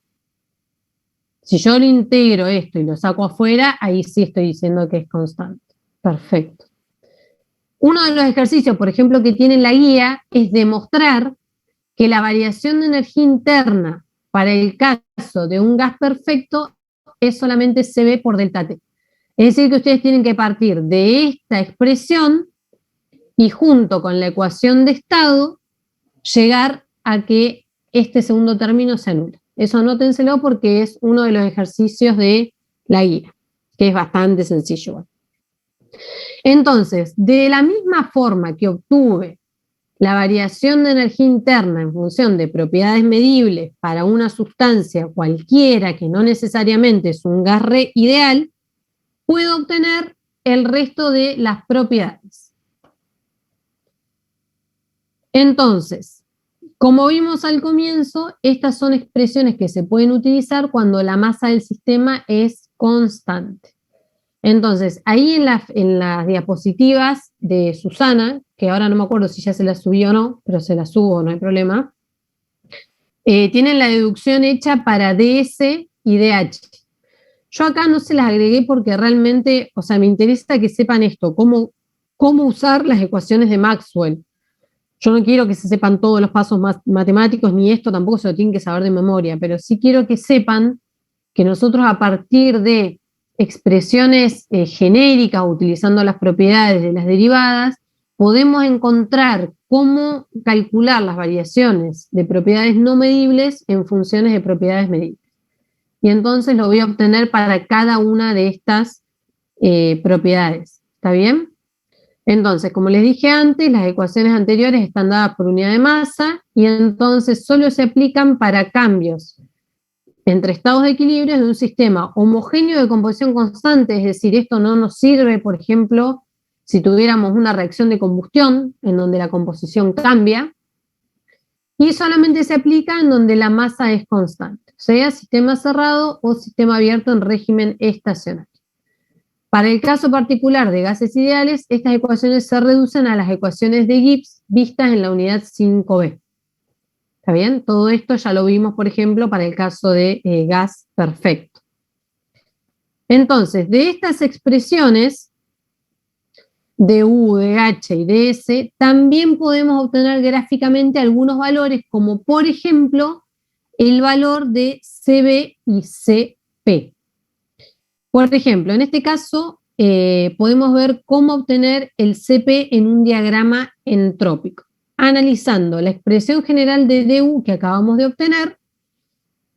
Si yo lo integro esto y lo saco afuera, ahí sí estoy diciendo que es constante. Perfecto. Uno de los ejercicios, por ejemplo, que tiene la guía es demostrar que la variación de energía interna para el caso de un gas perfecto es solamente CB por delta T. Es decir, que ustedes tienen que partir de esta expresión y junto con la ecuación de estado llegar a que este segundo término se anule. Eso anótenselo porque es uno de los ejercicios de la guía, que es bastante sencillo. Entonces, de la misma forma que obtuve la variación de energía interna en función de propiedades medibles para una sustancia cualquiera que no necesariamente es un gas ideal, puedo obtener el resto de las propiedades. Entonces, como vimos al comienzo, estas son expresiones que se pueden utilizar cuando la masa del sistema es constante. Entonces, ahí en las diapositivas de Susana, que ahora no me acuerdo si ya se las subió o no, pero se las subo, no hay problema, tienen la deducción hecha para DS y DH. Yo acá no se las agregué porque realmente, o sea, me interesa que sepan esto, cómo usar las ecuaciones de Maxwell. Yo no quiero que se sepan todos los pasos matemáticos, ni esto tampoco se lo tienen que saber de memoria, pero sí quiero que sepan que nosotros a partir de expresiones genéricas, utilizando las propiedades de las derivadas, podemos encontrar cómo calcular las variaciones de propiedades no medibles en funciones de propiedades medibles. y entonces lo voy a obtener para cada una de estas propiedades. ¿Está bien? Entonces, como les dije antes, las ecuaciones anteriores están dadas por unidad de masa y entonces solo se aplican para cambios entre estados de equilibrio de un sistema homogéneo de composición constante, es decir, esto no nos sirve, por ejemplo, si tuviéramos una reacción de combustión en donde la composición cambia, y solamente se aplica en donde la masa es constante, o sea, sistema cerrado o sistema abierto en régimen estacionario. Para el caso particular de gases ideales, estas ecuaciones se reducen a las ecuaciones de Gibbs vistas en la unidad 5b. ¿Está bien? Todo esto ya lo vimos, por ejemplo, para el caso de gas perfecto. Entonces, de estas expresiones, de U, de H y de S, también podemos obtener gráficamente algunos valores, como por ejemplo, el valor de CB y CP. Por ejemplo, en este caso, podemos ver cómo obtener el CP en un diagrama entrópico, analizando la expresión general de DU que acabamos de obtener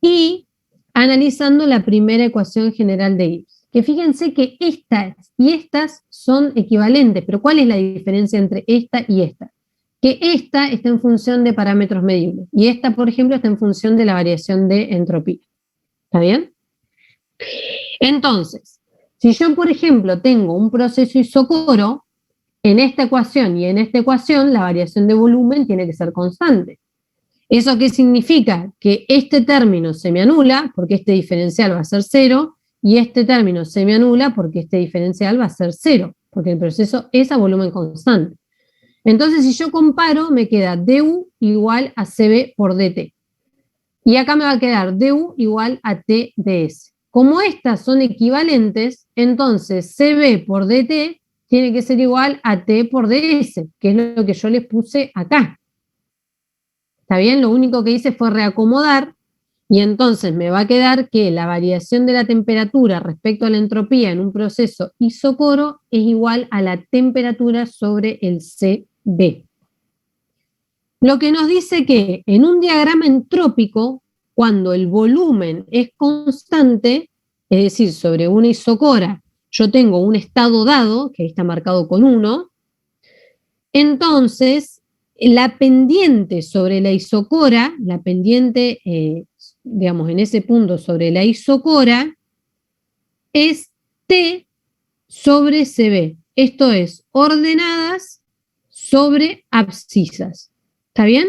y analizando la primera ecuación general de Gibbs. Que fíjense que estas y estas son equivalentes, pero ¿cuál es la diferencia entre esta y esta? Que esta está en función de parámetros medibles y esta, por ejemplo, está en función de la variación de entropía. ¿Está bien? Entonces, si yo, por ejemplo, tengo un proceso isocoro, en esta ecuación y en esta ecuación la variación de volumen tiene que ser constante. ¿Eso qué significa? Que este término se me anula porque este diferencial va a ser 0 y este término se me anula porque este diferencial va a ser 0, porque el proceso es a volumen constante. Entonces, si yo comparo, me queda du igual a CB por dt. Y acá me va a quedar du igual a T ds. Como estas son equivalentes, entonces CB por dt tiene que ser igual a T por ds, que es lo que yo les puse acá. ¿Está bien? Lo único que hice fue reacomodar, y entonces me va a quedar que la variación de la temperatura respecto a la entropía en un proceso isocoro es igual a la temperatura sobre el CB. Lo que nos dice que en un diagrama entrópico, cuando el volumen es constante, es decir, sobre una isocora, yo tengo un estado dado, que ahí está marcado con 1, entonces la pendiente sobre la isocora, la pendiente, digamos, en ese punto sobre la isocora, es T sobre CB. Esto es ordenadas sobre abscisas. ¿Está bien?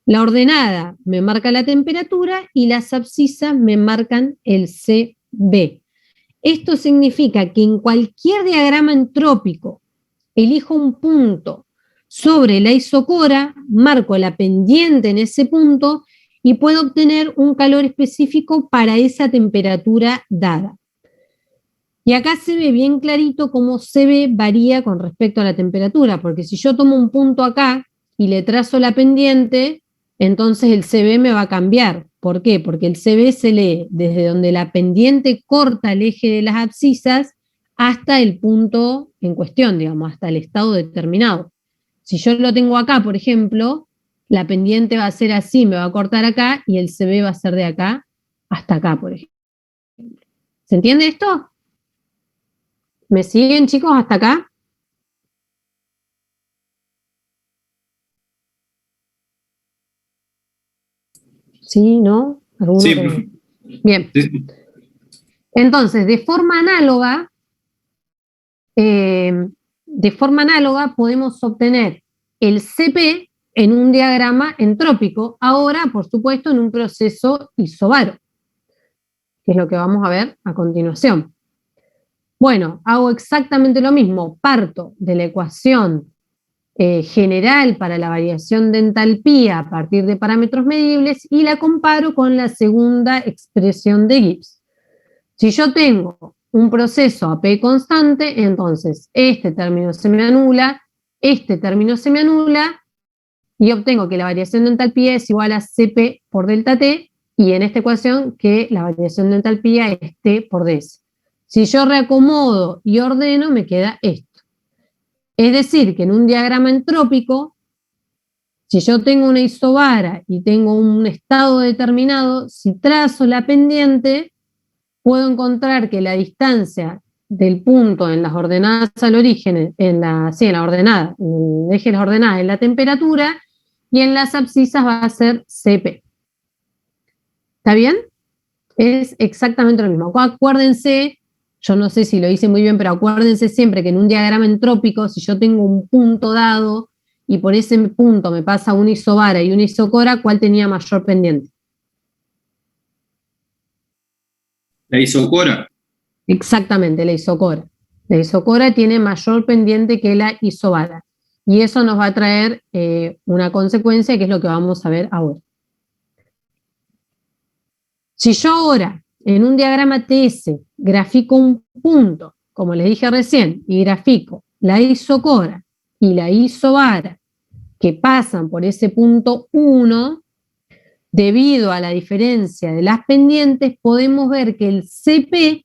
La ordenada me marca la temperatura y las abscisas me marcan el CB. Esto significa que en cualquier diagrama entrópico elijo un punto sobre la isocora, marco la pendiente en ese punto y puedo obtener un calor específico para esa temperatura dada. Y acá se ve bien clarito cómo CB varía con respecto a la temperatura, porque si yo tomo un punto acá y le trazo la pendiente, entonces el CB me va a cambiar. ¿Por qué? Porque el CB se lee desde donde la pendiente corta el eje de las abscisas hasta el punto en cuestión, digamos, hasta el estado determinado. Si yo lo tengo acá, por ejemplo, la pendiente va a ser así, me va a cortar acá, y el CB va a ser de acá hasta acá, por ejemplo. ¿Se entiende esto? ¿Me siguen, chicos, hasta acá? ¿Sí? ¿No? Sí, Bien. sí. Entonces, de forma análoga podemos obtener el CP en un diagrama entrópico, ahora, por supuesto, en un proceso isobaro, que es lo que vamos a ver a continuación. Bueno, hago exactamente lo mismo, parto de la ecuación general para la variación de entalpía a partir de parámetros medibles y la comparo con la segunda expresión de Gibbs. Si yo tengo un proceso a P constante, entonces este término se me anula, este término se me anula, y obtengo que la variación de entalpía es igual a Cp por delta T, y en esta ecuación que la variación de entalpía es T por ds. Si yo reacomodo y ordeno, me queda esto. Es decir, que en un diagrama entrópico, si yo tengo una isobara y tengo un estado determinado, si trazo la pendiente, puedo encontrar que la distancia del punto en las ordenadas al origen, en la ordenada, en el eje de las ordenadas, es la temperatura, y en las abscisas va a ser Cp. ¿Está bien? Es exactamente lo mismo. Acuérdense, yo no sé si lo hice muy bien, pero acuérdense siempre que en un diagrama entrópico, si yo tengo un punto dado y por ese punto me pasa una isobara y una isocora, ¿cuál tenía mayor pendiente? La isocora. Exactamente, la isocora. La isocora tiene mayor pendiente que la isobara. Y eso nos va a traer una consecuencia que es lo que vamos a ver ahora. Si yo ahora en un diagrama TS grafico un punto, como les dije recién, y grafico la isocora y la isobara que pasan por ese punto 1, debido a la diferencia de las pendientes, podemos ver que el Cp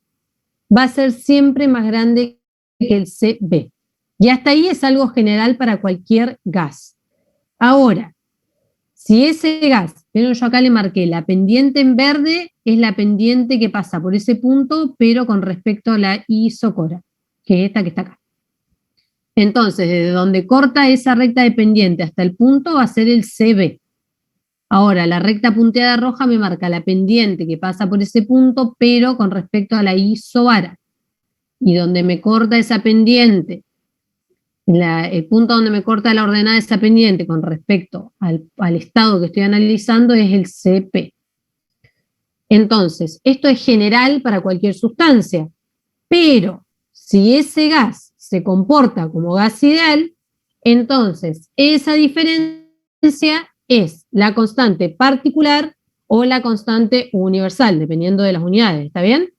va a ser siempre más grande que el Cv. Y hasta ahí es algo general para cualquier gas. Ahora, si ese gas, pero yo acá le marqué, la pendiente en verde es la pendiente que pasa por ese punto, pero con respecto a la isocora, que es esta que está acá. Entonces, desde donde corta esa recta de pendiente hasta el punto va a ser el Cv. Ahora, la recta punteada roja me marca la pendiente que pasa por ese punto, pero con respecto a la isobara. Y donde me corta esa pendiente, el punto donde me corta la ordenada de esa pendiente con respecto al estado que estoy analizando es el Cp. Entonces, esto es general para cualquier sustancia, pero si ese gas se comporta como gas ideal, entonces esa diferencia es la constante particular o la constante universal, dependiendo de las unidades, ¿está bien?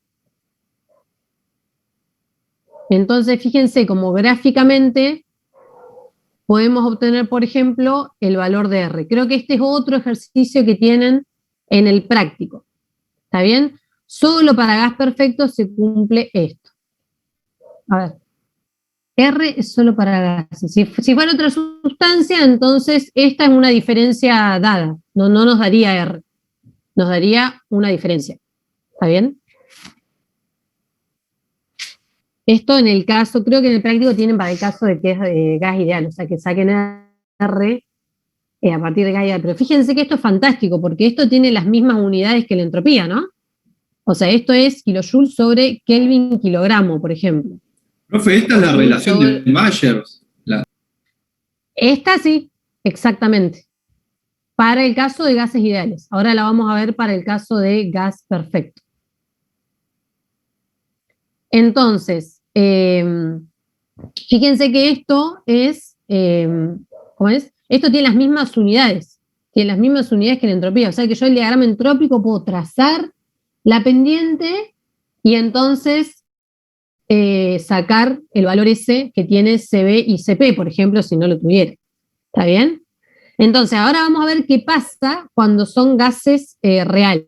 Entonces, fíjense cómo gráficamente podemos obtener, por ejemplo, el valor de R. Creo que este es otro ejercicio que tienen en el práctico, ¿está bien? Solo para gas perfecto se cumple esto. A ver, R es solo para gases. Si fuera otra sustancia, entonces esta es una diferencia dada. No nos daría R. Nos daría una diferencia. ¿Está bien? Esto en el caso, creo que en el práctico tienen para el caso de que es gas ideal, o sea que saquen R a partir de gas ideal. Pero fíjense que esto es fantástico, porque esto tiene las mismas unidades que la entropía, ¿no? O sea, esto es kilojoules sobre Kelvin kilogramo, por ejemplo. Profe, esta es la relación de Myers. Esta sí, exactamente. Para el caso de gases ideales. Ahora la vamos a ver para el caso de gas perfecto. Entonces, fíjense que esto es, ¿cómo es? Esto tiene las mismas unidades. Tiene las mismas unidades que la entropía. O sea que yo el diagrama entrópico puedo trazar la pendiente y entonces sacar el valor ese que tiene Cv y Cp, por ejemplo, si no lo tuviera. ¿Está bien? Entonces, ahora vamos a ver qué pasa cuando son gases reales.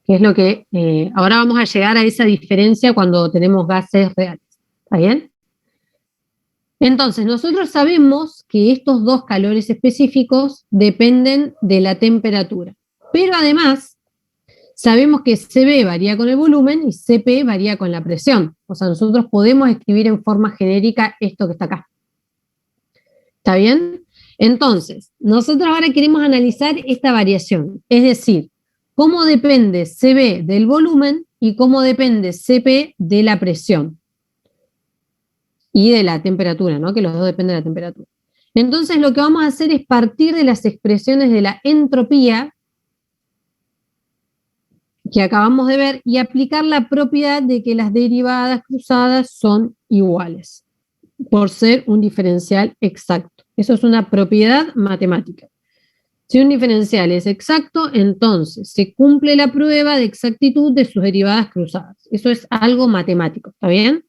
Que es lo que, ahora vamos a llegar a esa diferencia cuando tenemos gases reales. ¿Está bien? Entonces, nosotros sabemos que estos dos calores específicos dependen de la temperatura. Pero además, sabemos que Cv varía con el volumen y Cp varía con la presión. O sea, nosotros podemos escribir en forma genérica esto que está acá. ¿Está bien? Entonces, nosotros ahora queremos analizar esta variación. Es decir, cómo depende Cv del volumen y cómo depende Cp de la presión. Y de la temperatura, ¿no? Que los dos dependen de la temperatura. Entonces, lo que vamos a hacer es partir de las expresiones de la entropía que acabamos de ver y aplicar la propiedad de que las derivadas cruzadas son iguales, por ser un diferencial exacto. Eso es una propiedad matemática. Si un diferencial es exacto, entonces se cumple la prueba de exactitud de sus derivadas cruzadas. Eso es algo matemático, ¿está bien?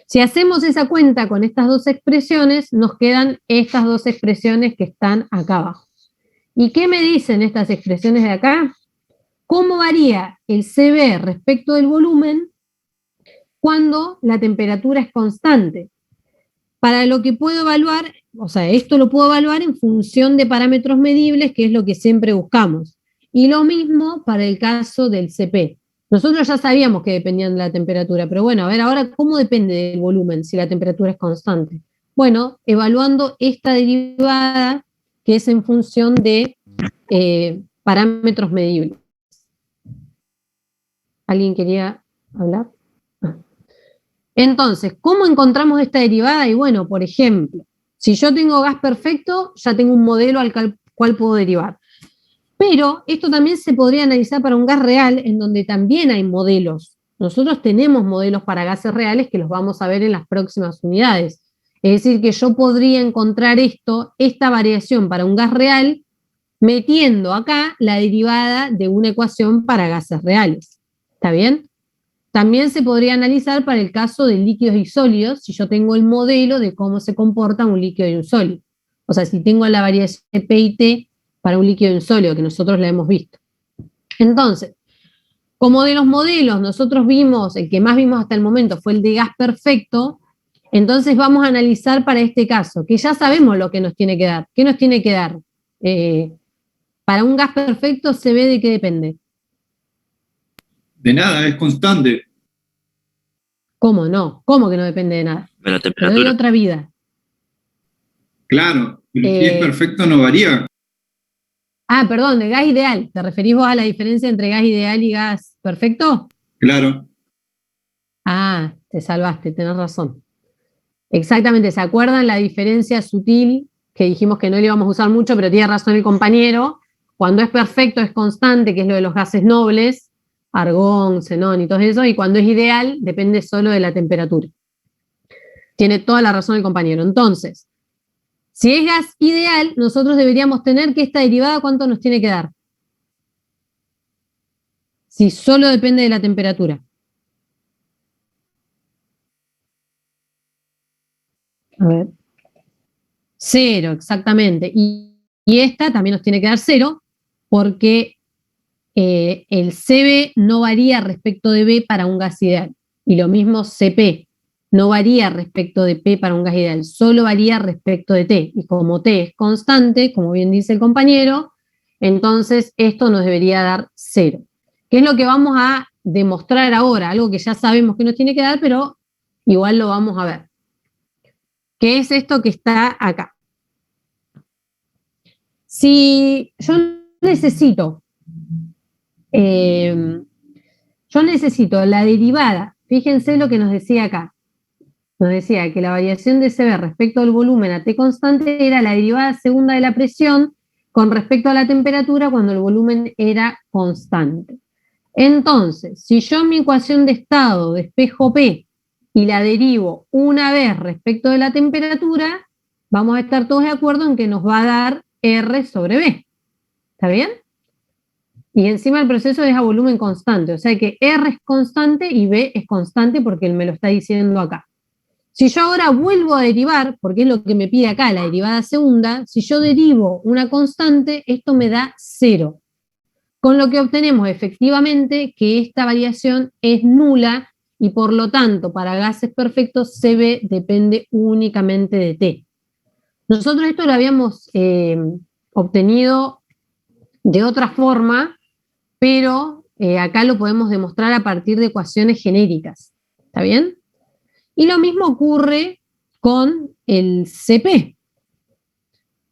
Si hacemos esa cuenta con estas dos expresiones, nos quedan estas dos expresiones que están acá abajo. ¿Y qué me dicen estas expresiones de acá? ¿Cómo varía el Cv respecto del volumen cuando la temperatura es constante? Para lo que puedo evaluar O sea, esto lo puedo evaluar en función de parámetros medibles, que es lo que siempre buscamos. Y lo mismo para el caso del CP. Nosotros ya sabíamos que dependían de la temperatura, pero bueno, a ver, ahora, ¿cómo depende del volumen si la temperatura es constante? Bueno, evaluando esta derivada que es en función de parámetros medibles. ¿Alguien quería hablar? Entonces, ¿cómo encontramos esta derivada? Y bueno, por ejemplo, si yo tengo gas perfecto, ya tengo un modelo al cual puedo derivar. Pero esto también se podría analizar para un gas real, en donde también hay modelos. Nosotros tenemos modelos para gases reales que los vamos a ver en las próximas unidades. Es decir, que yo podría encontrar esta variación para un gas real, metiendo acá la derivada de una ecuación para gases reales. ¿Está bien? También se podría analizar para el caso de líquidos y sólidos, si yo tengo el modelo de cómo se comporta un líquido y un sólido. O sea, si tengo la variación de P y T para un líquido y un sólido, que nosotros la hemos visto. Entonces, como de los modelos nosotros vimos, el que más vimos hasta el momento fue el de gas perfecto, entonces vamos a analizar para este caso, que ya sabemos lo que nos tiene que dar. ¿Qué nos tiene que dar? Para un gas perfecto, ¿se ve de qué depende? De nada, es constante. ¿Cómo no? ¿Cómo que no depende de nada? De la Le doy temperatura. otra vida. Claro, pero si es perfecto no varía. Ah, perdón, de gas ideal. ¿Te referís vos a la diferencia entre gas ideal y gas perfecto? Claro. Ah, te salvaste, tenés razón. Exactamente, ¿se acuerdan la diferencia sutil que dijimos que no le íbamos a usar mucho, pero tiene razón el compañero? Cuando es perfecto es constante, que es lo de los gases nobles, argón, xenón y todo eso, y cuando es ideal depende solo de la temperatura. Tiene toda la razón el compañero. Entonces, si es gas ideal, nosotros deberíamos tener que esta derivada, ¿cuánto nos tiene que dar? Si solo depende de la temperatura. A ver. 0, exactamente. Y esta también nos tiene que dar 0, porque el CB no varía respecto de B para un gas ideal. Y lo mismo CP, no varía respecto de P para un gas ideal, solo varía respecto de T. Y como T es constante, como bien dice el compañero, entonces esto nos debería dar 0. ¿Qué es lo que vamos a demostrar ahora? Algo que ya sabemos que nos tiene que dar, pero igual lo vamos a ver. ¿Qué es esto que está acá? Si yo necesito la derivada, fíjense lo que nos decía acá. Nos decía que la variación de CB respecto al volumen a T constante era la derivada segunda de la presión con respecto a la temperatura cuando el volumen era constante. Entonces, si yo en mi ecuación de estado despejo P y la derivo una vez respecto de la temperatura, vamos a estar todos de acuerdo en que nos va a dar R sobre B. ¿Está bien? Y encima el proceso es a volumen constante, o sea que R es constante y B es constante porque él me lo está diciendo acá. Si yo ahora vuelvo a derivar, porque es lo que me pide acá la derivada segunda, si yo derivo una constante, esto me da 0. Con lo que obtenemos efectivamente que esta variación es nula y por lo tanto para gases perfectos CB depende únicamente de T. Nosotros esto lo habíamos obtenido de otra forma, pero acá lo podemos demostrar a partir de ecuaciones genéricas. ¿Está bien? Y lo mismo ocurre con el CP.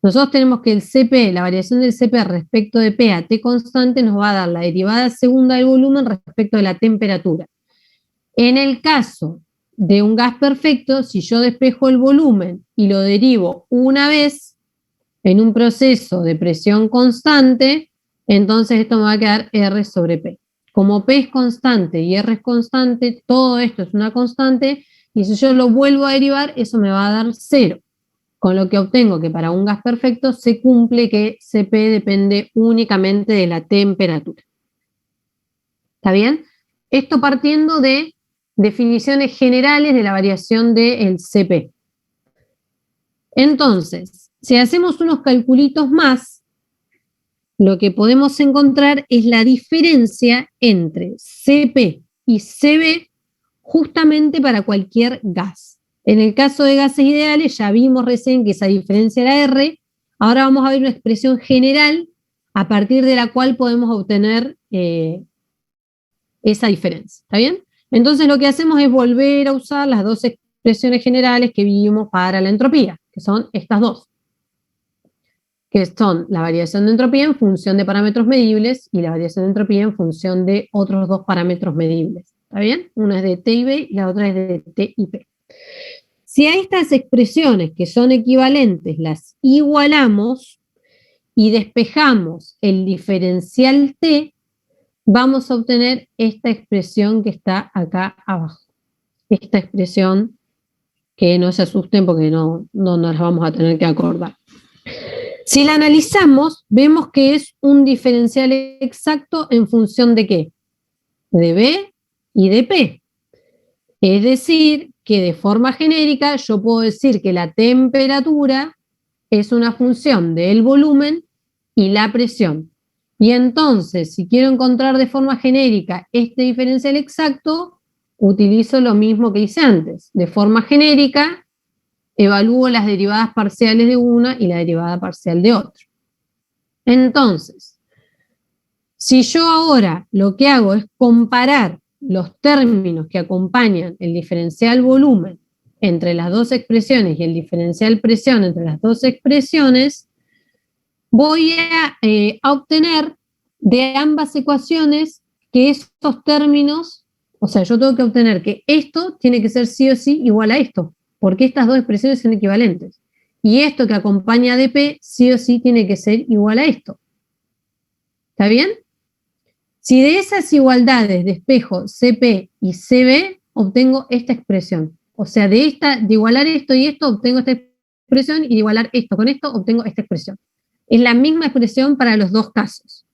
Nosotros tenemos que el CP, la variación del CP respecto de P a T constante nos va a dar la derivada segunda del volumen respecto de la temperatura. En el caso de un gas perfecto, si yo despejo el volumen y lo derivo una vez en un proceso de presión constante, entonces esto me va a quedar R sobre P. Como P es constante y R es constante, todo esto es una constante, y si yo lo vuelvo a derivar, eso me va a dar 0. Con lo que obtengo que para un gas perfecto se cumple que Cp depende únicamente de la temperatura. ¿Está bien? Esto partiendo de definiciones generales de la variación del Cp. Entonces, si hacemos unos calculitos más, lo que podemos encontrar es la diferencia entre Cp y Cb justamente para cualquier gas. En el caso de gases ideales, ya vimos recién que esa diferencia era R. Ahora vamos a ver una expresión general a partir de la cual podemos obtener esa diferencia. ¿Está bien? Entonces lo que hacemos es volver a usar las dos expresiones generales que vimos para la entropía, que son estas dos, que son la variación de entropía en función de parámetros medibles y la variación de entropía en función de otros dos parámetros medibles. ¿Está bien? Una es de T y B y la otra es de T y P. Si a estas expresiones que son equivalentes las igualamos y despejamos el diferencial T, vamos a obtener esta expresión que está acá abajo. Esta expresión que no se asusten porque no nos vamos a tener que acordar. Si la analizamos, vemos que es un diferencial exacto en función de ¿qué? De B y de P. Es decir, que de forma genérica yo puedo decir que la temperatura es una función del volumen y la presión. Y entonces, si quiero encontrar de forma genérica este diferencial exacto, utilizo lo mismo que hice antes. De forma genérica, evalúo las derivadas parciales de una y la derivada parcial de otra. Entonces, si yo ahora lo que hago es comparar los términos que acompañan el diferencial volumen entre las dos expresiones y el diferencial presión entre las dos expresiones, voy a obtener de ambas ecuaciones que estos términos, o sea, yo tengo que obtener que esto tiene que ser sí o sí igual a esto, porque estas dos expresiones son equivalentes. Y esto que acompaña de P, sí o sí tiene que ser igual a esto. ¿Está bien? Si de esas igualdades despejo CP y CB, obtengo esta expresión. O sea, de igualar esto y esto, obtengo esta expresión, y de igualar esto con esto, obtengo esta expresión. Es la misma expresión para los dos casos.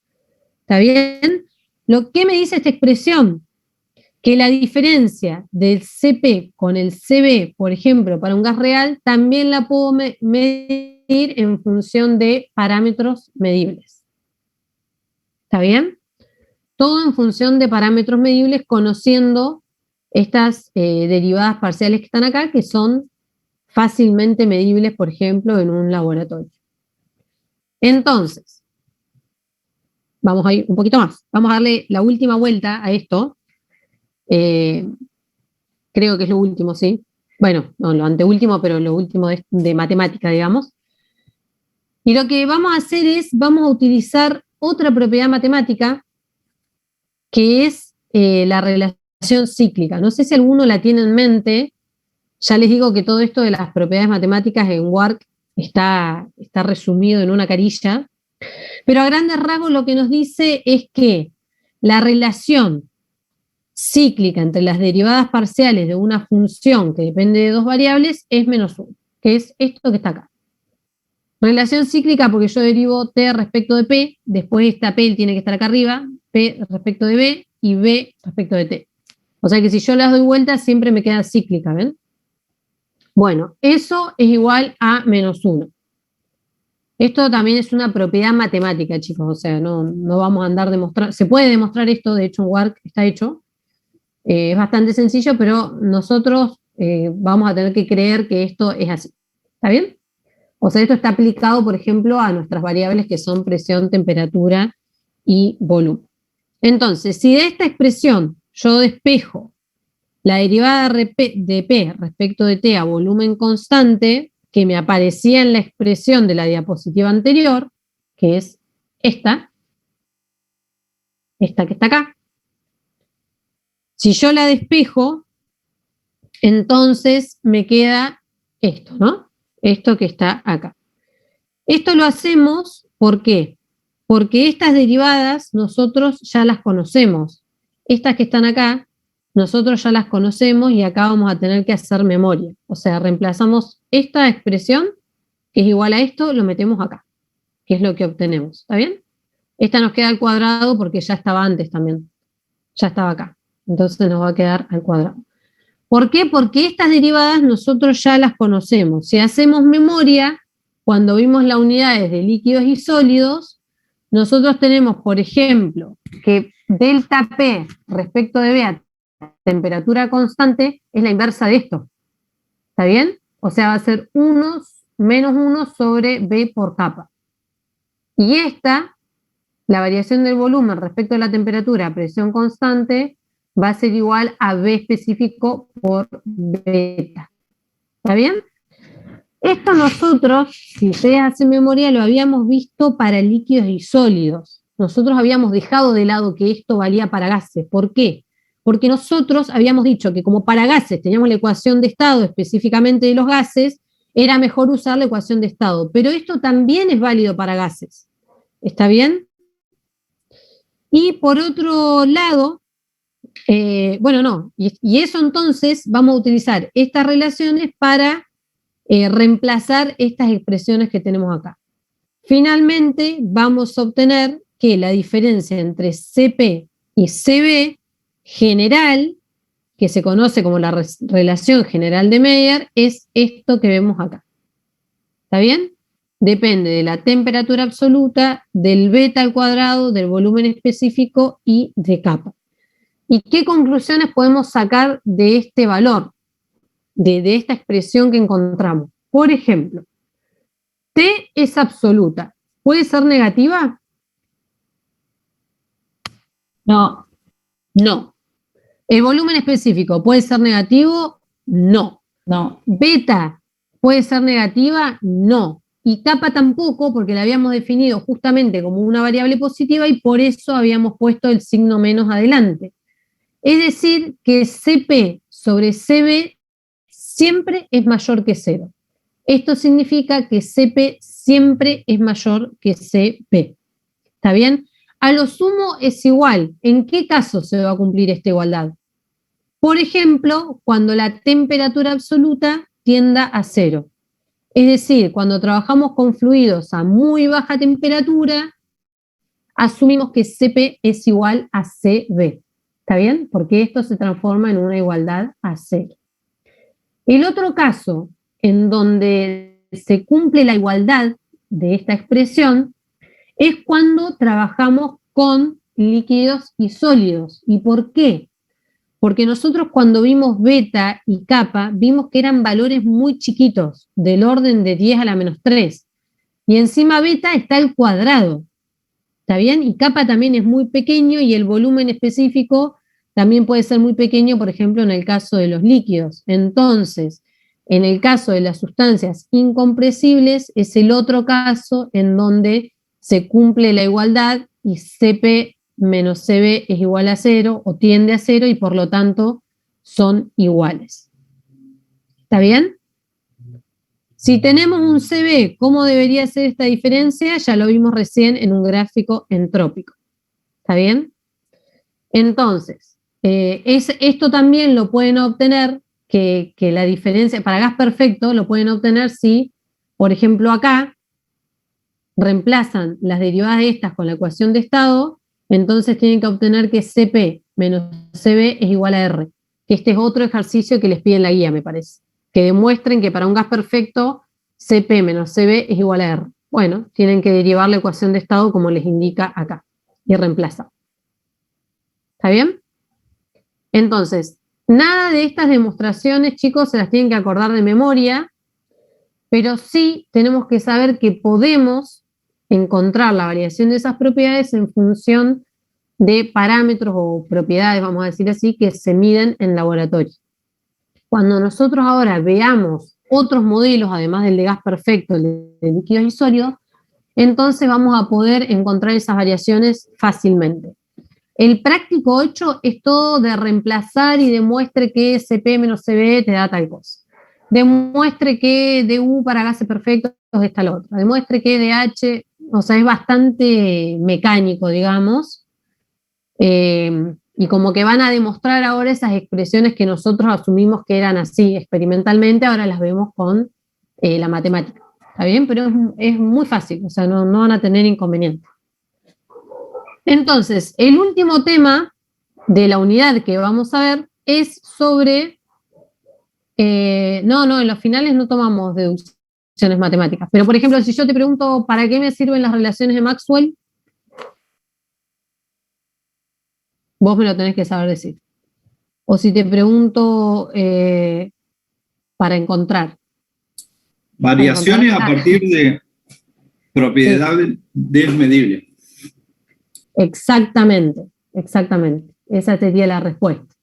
¿Está bien? ¿Lo que me dice esta expresión? Que la diferencia del CP con el CB, por ejemplo, para un gas real, también la puedo medir en función de parámetros medibles. ¿Está bien? Todo en función de parámetros medibles, conociendo estas derivadas parciales que están acá, que son fácilmente medibles, por ejemplo, en un laboratorio. Entonces, vamos a ir un poquito más. Vamos a darle la última vuelta a esto. Creo que es lo último, ¿sí? Bueno, no, lo anteúltimo, pero lo último de matemática, digamos. Y lo que vamos a hacer es, vamos a utilizar otra propiedad matemática, que es la relación cíclica. No sé si alguno la tiene en mente. Ya les digo que todo esto de las propiedades matemáticas en WARC está resumido en una carilla. Pero a grandes rasgos lo que nos dice es que la relación cíclica entre las derivadas parciales de una función que depende de dos variables es -1, que es esto que está acá. Relación cíclica porque yo derivo T respecto de P, después esta P tiene que estar acá arriba, P respecto de B y B respecto de T. O sea que si yo las doy vuelta siempre me queda cíclica, ¿ven? Bueno, eso es igual a -1. Esto también es una propiedad matemática, chicos, o sea, no vamos a andar demostrando. Se puede demostrar esto, de hecho en WARC está hecho. Es bastante sencillo, pero nosotros vamos a tener que creer que esto es así. ¿Está bien? O sea, esto está aplicado, por ejemplo, a nuestras variables que son presión, temperatura y volumen. Entonces, si de esta expresión yo despejo la derivada de P respecto de T a volumen constante, que me aparecía en la expresión de la diapositiva anterior, que es esta que está acá. Si yo la despejo, entonces me queda esto, ¿no? Esto que está acá. Esto lo hacemos, ¿por qué? Porque estas derivadas nosotros ya las conocemos. Estas que están acá, nosotros ya las conocemos y acá vamos a tener que hacer memoria. O sea, reemplazamos esta expresión, que es igual a esto, lo metemos acá, que es lo que obtenemos. ¿Está bien? Esta nos queda al cuadrado porque ya estaba antes también. Ya estaba acá. Entonces nos va a quedar al cuadrado. ¿Por qué? Porque estas derivadas nosotros ya las conocemos. Si hacemos memoria, cuando vimos las unidades de líquidos y sólidos, nosotros tenemos, por ejemplo, que delta P respecto de B a temperatura constante es la inversa de esto. ¿Está bien? O sea, va a ser 1 menos 1 sobre B por capa. Y esta, la variación del volumen respecto a la temperatura a presión constante, va a ser igual a B específico por beta. ¿Está bien? Esto nosotros, si ustedes hacen memoria, lo habíamos visto para líquidos y sólidos. Nosotros habíamos dejado de lado que esto valía para gases. ¿Por qué? Porque nosotros habíamos dicho que como para gases teníamos la ecuación de estado específicamente de los gases, era mejor usar la ecuación de estado. Pero esto también es válido para gases. ¿Está bien? Y por otro lado, y eso entonces vamos a utilizar estas relaciones para reemplazar estas expresiones que tenemos acá. Finalmente, vamos a obtener que la diferencia entre CP y CB general, que se conoce como la relación general de Mayer, es esto que vemos acá. ¿Está bien? Depende de la temperatura absoluta, del beta al cuadrado, del volumen específico y de capa. ¿Y qué conclusiones podemos sacar de este valor, de esta expresión que encontramos? Por ejemplo, T es absoluta. ¿Puede ser negativa? No. No. ¿El volumen específico puede ser negativo? No. No. ¿Beta puede ser negativa? No. Y capa tampoco, porque la habíamos definido justamente como una variable positiva y por eso habíamos puesto el signo menos adelante. Es decir, que CP sobre CB siempre es mayor que 0. Esto significa que CP siempre es mayor que CP. ¿Está bien? A lo sumo es igual. ¿En qué caso se va a cumplir esta igualdad? Por ejemplo, cuando la temperatura absoluta tienda a 0. Es decir, cuando trabajamos con fluidos a muy baja temperatura, asumimos que CP es igual a CB. ¿Está bien? Porque esto se transforma en una igualdad a 0. El otro caso en donde se cumple la igualdad de esta expresión es cuando trabajamos con líquidos y sólidos. ¿Y por qué? Porque nosotros cuando vimos beta y capa, vimos que eran valores muy chiquitos, del orden de 10 a la menos 3. Y encima beta está al cuadrado. ¿Está bien? Y capa también es muy pequeño y el volumen específico también puede ser muy pequeño, por ejemplo, en el caso de los líquidos. Entonces, en el caso de las sustancias incompresibles, es el otro caso en donde se cumple la igualdad y CP menos CB es igual a 0 o tiende a 0 y por lo tanto son iguales. ¿Está bien? Si tenemos un CB, ¿cómo debería ser esta diferencia? Ya lo vimos recién en un gráfico entrópico. ¿Está bien? Entonces, esto también lo pueden obtener, que la diferencia, para gas perfecto, lo pueden obtener si, por ejemplo, acá, reemplazan las derivadas de estas con la ecuación de estado, entonces tienen que obtener que CP menos CB es igual a R. Que este es otro ejercicio que les pide en la guía, me parece. Que demuestren que para un gas perfecto CP menos CB es igual a R. Bueno, tienen que derivar la ecuación de estado como les indica acá y reemplazar. ¿Está bien? Entonces, nada de estas demostraciones, chicos, se las tienen que acordar de memoria, pero sí tenemos que saber que podemos encontrar la variación de esas propiedades en función de parámetros o propiedades, vamos a decir así, que se miden en laboratorio. Cuando nosotros ahora veamos otros modelos, además del de gas perfecto, el de líquidos y sólidos, entonces vamos a poder encontrar esas variaciones fácilmente. El práctico 8 es todo de reemplazar y demuestre que CP menos CB te da tal cosa. Demuestre que DU para gases perfectos es tal otra. Demuestre que DH, o sea, es bastante mecánico, digamos. Y como que van a demostrar ahora esas expresiones que nosotros asumimos que eran así experimentalmente, ahora las vemos con la matemática. ¿Está bien? Pero es muy fácil, o sea, no van a tener inconveniente. Entonces, el último tema de la unidad que vamos a ver es sobre... en los finales no tomamos deducciones matemáticas, pero por ejemplo, si yo te pregunto, ¿para qué me sirven las relaciones de Maxwell? Vos me lo tenés que saber decir. O si te pregunto, para encontrar. Variaciones a partir de propiedades desmedibles. Exactamente. Esa sería la respuesta.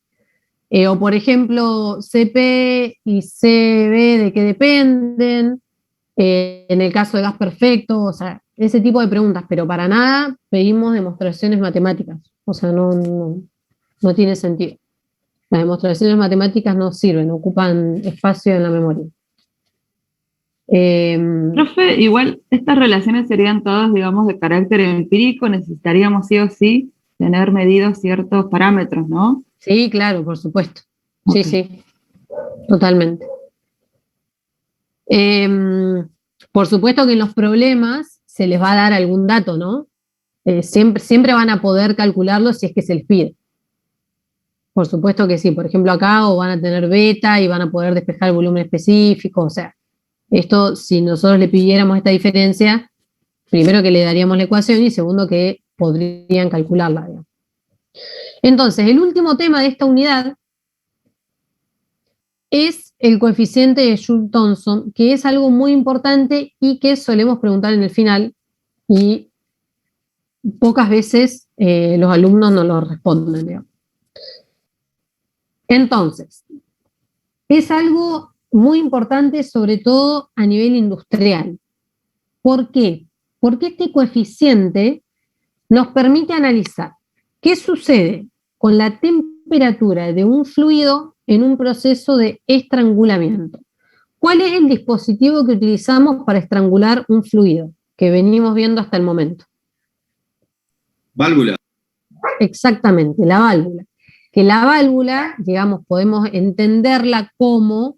O por ejemplo, CP y CB, ¿de qué dependen? En el caso de gas perfecto, o sea, ese tipo de preguntas, pero para nada pedimos demostraciones matemáticas. O sea, no tiene sentido. Las demostraciones matemáticas no sirven, ocupan espacio en la memoria. Profe, igual estas relaciones serían todas, digamos, de carácter empírico, necesitaríamos sí o sí tener medidos ciertos parámetros, ¿no? Sí, claro, por supuesto. Okay. Sí, totalmente. Por supuesto que en los problemas se les va a dar algún dato, ¿no? Siempre van a poder calcularlo si es que se les pide. Por supuesto que sí. Por ejemplo, acá o van a tener beta y van a poder despejar el volumen específico. O sea, esto, si nosotros le pidiéramos esta diferencia, primero que le daríamos la ecuación y segundo que podrían calcularla, digamos. Entonces, el último tema de esta unidad es el coeficiente de Joule-Thomson, que es algo muy importante y que solemos preguntar en el final y pocas veces los alumnos nos lo responden, digamos. Entonces, es algo muy importante, sobre todo a nivel industrial. ¿Por qué? Porque este coeficiente nos permite analizar qué sucede con la temperatura de un fluido en un proceso de estrangulamiento. ¿Cuál es el dispositivo que utilizamos para estrangular un fluido que venimos viendo hasta el momento? Válvula. Exactamente, la válvula. Que la válvula, digamos, podemos entenderla como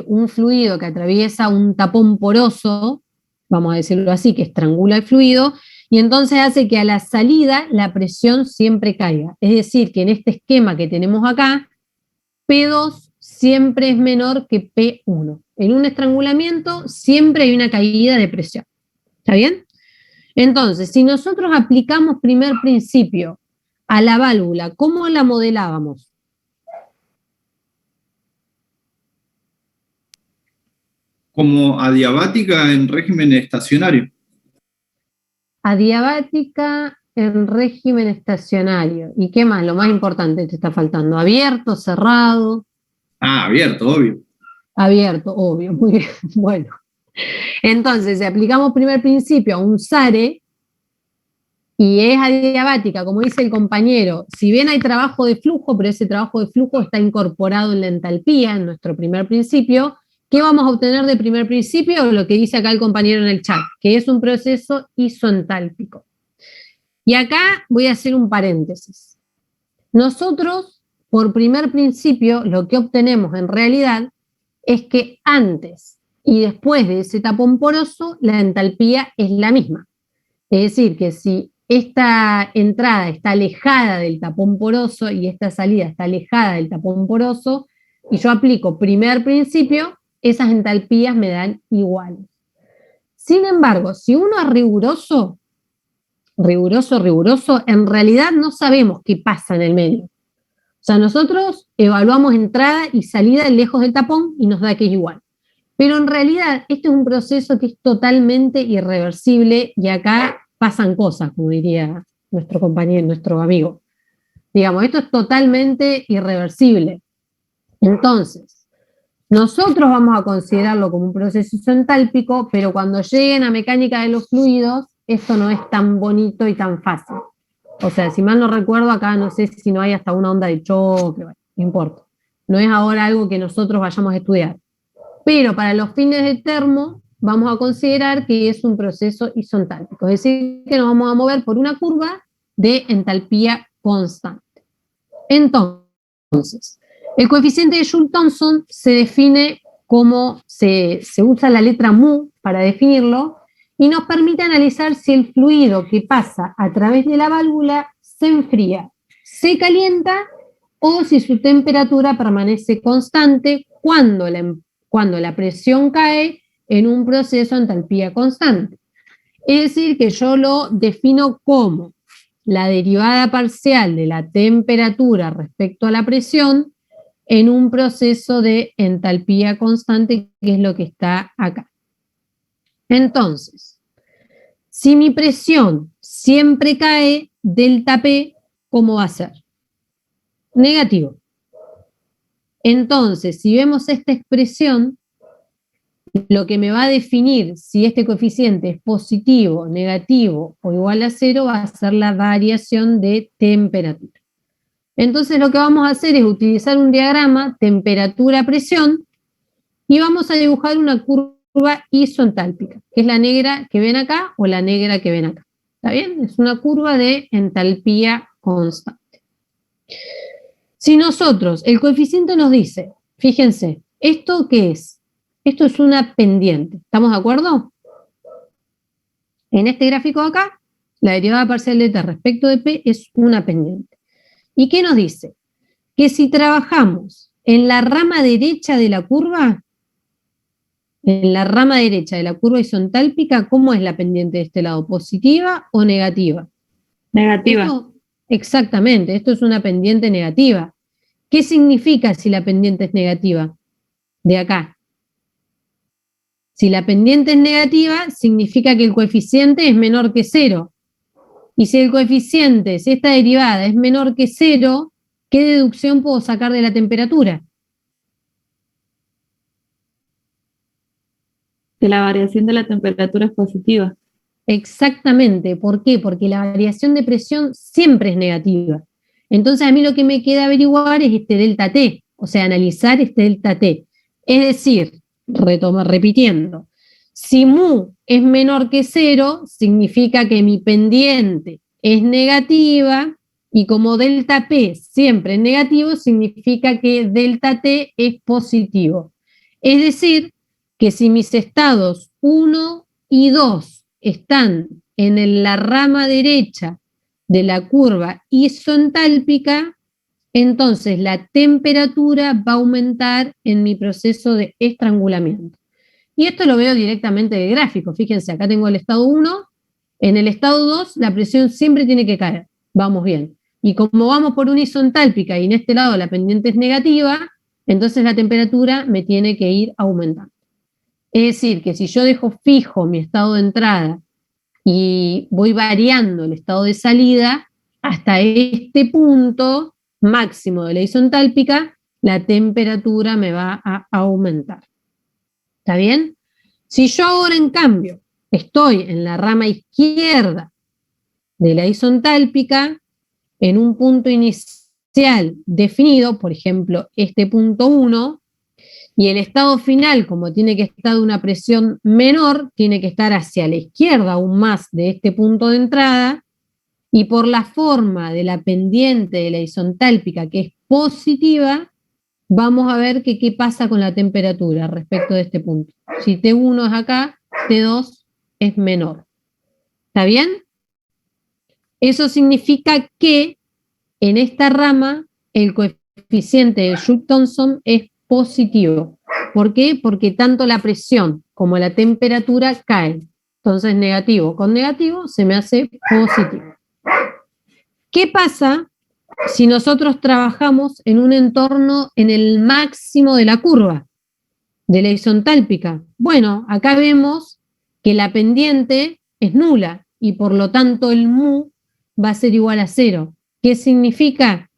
un fluido que atraviesa un tapón poroso, vamos a decirlo así, que estrangula el fluido, y entonces hace que a la salida la presión siempre caiga. Es decir, que en este esquema que tenemos acá, P2 siempre es menor que P1. En un estrangulamiento siempre hay una caída de presión. ¿Está bien? Entonces, si nosotros aplicamos primer principio a la válvula, ¿cómo la modelábamos? Como adiabática en régimen estacionario. Adiabática en régimen estacionario. ¿Y qué más? Lo más importante te está faltando. ¿Abierto, cerrado? Abierto, obvio. Abierto, obvio. Muy bien. Bueno. Entonces, si aplicamos primer principio a un SARE y es adiabática, como dice el compañero, si bien hay trabajo de flujo, pero ese trabajo de flujo está incorporado en la entalpía, en nuestro primer principio, ¿qué vamos a obtener de primer principio? Lo que dice acá el compañero en el chat, que es un proceso isoentálpico. Y acá voy a hacer un paréntesis. Nosotros, por primer principio, lo que obtenemos en realidad es que antes y después de ese tapón poroso, la entalpía es la misma. Es decir, que si esta entrada está alejada del tapón poroso y esta salida está alejada del tapón poroso, y yo aplico primer principio, esas entalpías me dan igual. Sin embargo, si uno es riguroso, en realidad no sabemos qué pasa en el medio. O sea, nosotros evaluamos entrada y salida lejos del tapón y nos da que es igual. Pero en realidad este es un proceso que es totalmente irreversible y acá pasan cosas, como diría nuestro compañero, nuestro amigo. Digamos, esto es totalmente irreversible. Entonces, nosotros vamos a considerarlo como un proceso isentálpico, pero cuando lleguen a mecánica de los fluidos, esto no es tan bonito y tan fácil. O sea, si mal no recuerdo, acá no sé si no hay hasta una onda de choque, bueno, no importa. No es ahora algo que nosotros vayamos a estudiar. Pero para los fines de termo, vamos a considerar que es un proceso isentálpico. Es decir, que nos vamos a mover por una curva de entalpía constante. Entonces, el coeficiente de Joule-Thomson se define como, se usa la letra mu para definirlo, y nos permite analizar si el fluido que pasa a través de la válvula se enfría, se calienta, o si su temperatura permanece constante cuando la presión cae en un proceso de entalpía constante. Es decir, que yo lo defino como la derivada parcial de la temperatura respecto a la presión en un proceso de entalpía constante, que es lo que está acá. Entonces, si mi presión siempre cae, delta P, ¿cómo va a ser? Negativo. Entonces, si vemos esta expresión, lo que me va a definir si este coeficiente es positivo, negativo o igual a 0 va a ser la variación de temperatura. Entonces lo que vamos a hacer es utilizar un diagrama temperatura-presión y vamos a dibujar una curva isoentálpica, que es la negra que ven acá o la negra que ven acá. ¿Está bien? Es una curva de entalpía constante. Si nosotros, el coeficiente nos dice, fíjense, ¿esto qué es? Esto es una pendiente. ¿Estamos de acuerdo? En este gráfico de acá, la derivada parcial de T respecto de P es una pendiente. ¿Y qué nos dice? Que si trabajamos en la rama derecha de la curva, isoentálpica, ¿cómo es la pendiente de este lado? ¿Positiva o negativa? Negativa. Exactamente, esto es una pendiente negativa. ¿Qué significa si la pendiente es negativa? De acá. Si la pendiente es negativa, significa que el coeficiente es menor que 0. Y si el coeficiente, si esta derivada es menor que 0, ¿qué deducción puedo sacar de la temperatura? Que la variación de la temperatura es positiva. Exactamente. ¿Por qué? Porque la variación de presión siempre es negativa. Entonces a mí lo que me queda averiguar es este delta T, o sea, analizar este delta T. Es decir, repitiendo, si mu es menor que 0, significa que mi pendiente es negativa, y como delta P siempre es negativo, significa que delta T es positivo. Es decir, que si mis estados 1 y 2 están en la rama derecha de la curva isoentálpica, entonces la temperatura va a aumentar en mi proceso de estrangulamiento. Y esto lo veo directamente del gráfico. Fíjense, acá tengo el estado 1, en el estado 2 la presión siempre tiene que caer. Vamos bien. Y como vamos por una isoentálpica y en este lado la pendiente es negativa, entonces la temperatura me tiene que ir aumentando. Es decir, que si yo dejo fijo mi estado de entrada y voy variando el estado de salida, hasta este punto máximo de la isoentálpica, la temperatura me va a aumentar. ¿Está bien? Si yo ahora, en cambio, estoy en la rama izquierda de la isoentálpica, en un punto inicial definido, por ejemplo, este punto 1, y el estado final, como tiene que estar una presión menor, tiene que estar hacia la izquierda aún más de este punto de entrada, y por la forma de la pendiente de la isoentálpica, que es positiva, vamos a ver qué pasa con la temperatura respecto de este punto. Si T1 es acá, T2 es menor. ¿Está bien? Eso significa que en esta rama el coeficiente de Joule-Thomson es positivo. ¿Por qué? Porque tanto la presión como la temperatura caen. Entonces negativo con negativo se me hace positivo. ¿Qué pasa si nosotros trabajamos en un entorno en el máximo de la curva, de la isoentálpica? Bueno, acá vemos que la pendiente es nula y por lo tanto el mu va a ser igual a 0. ¿Qué significa?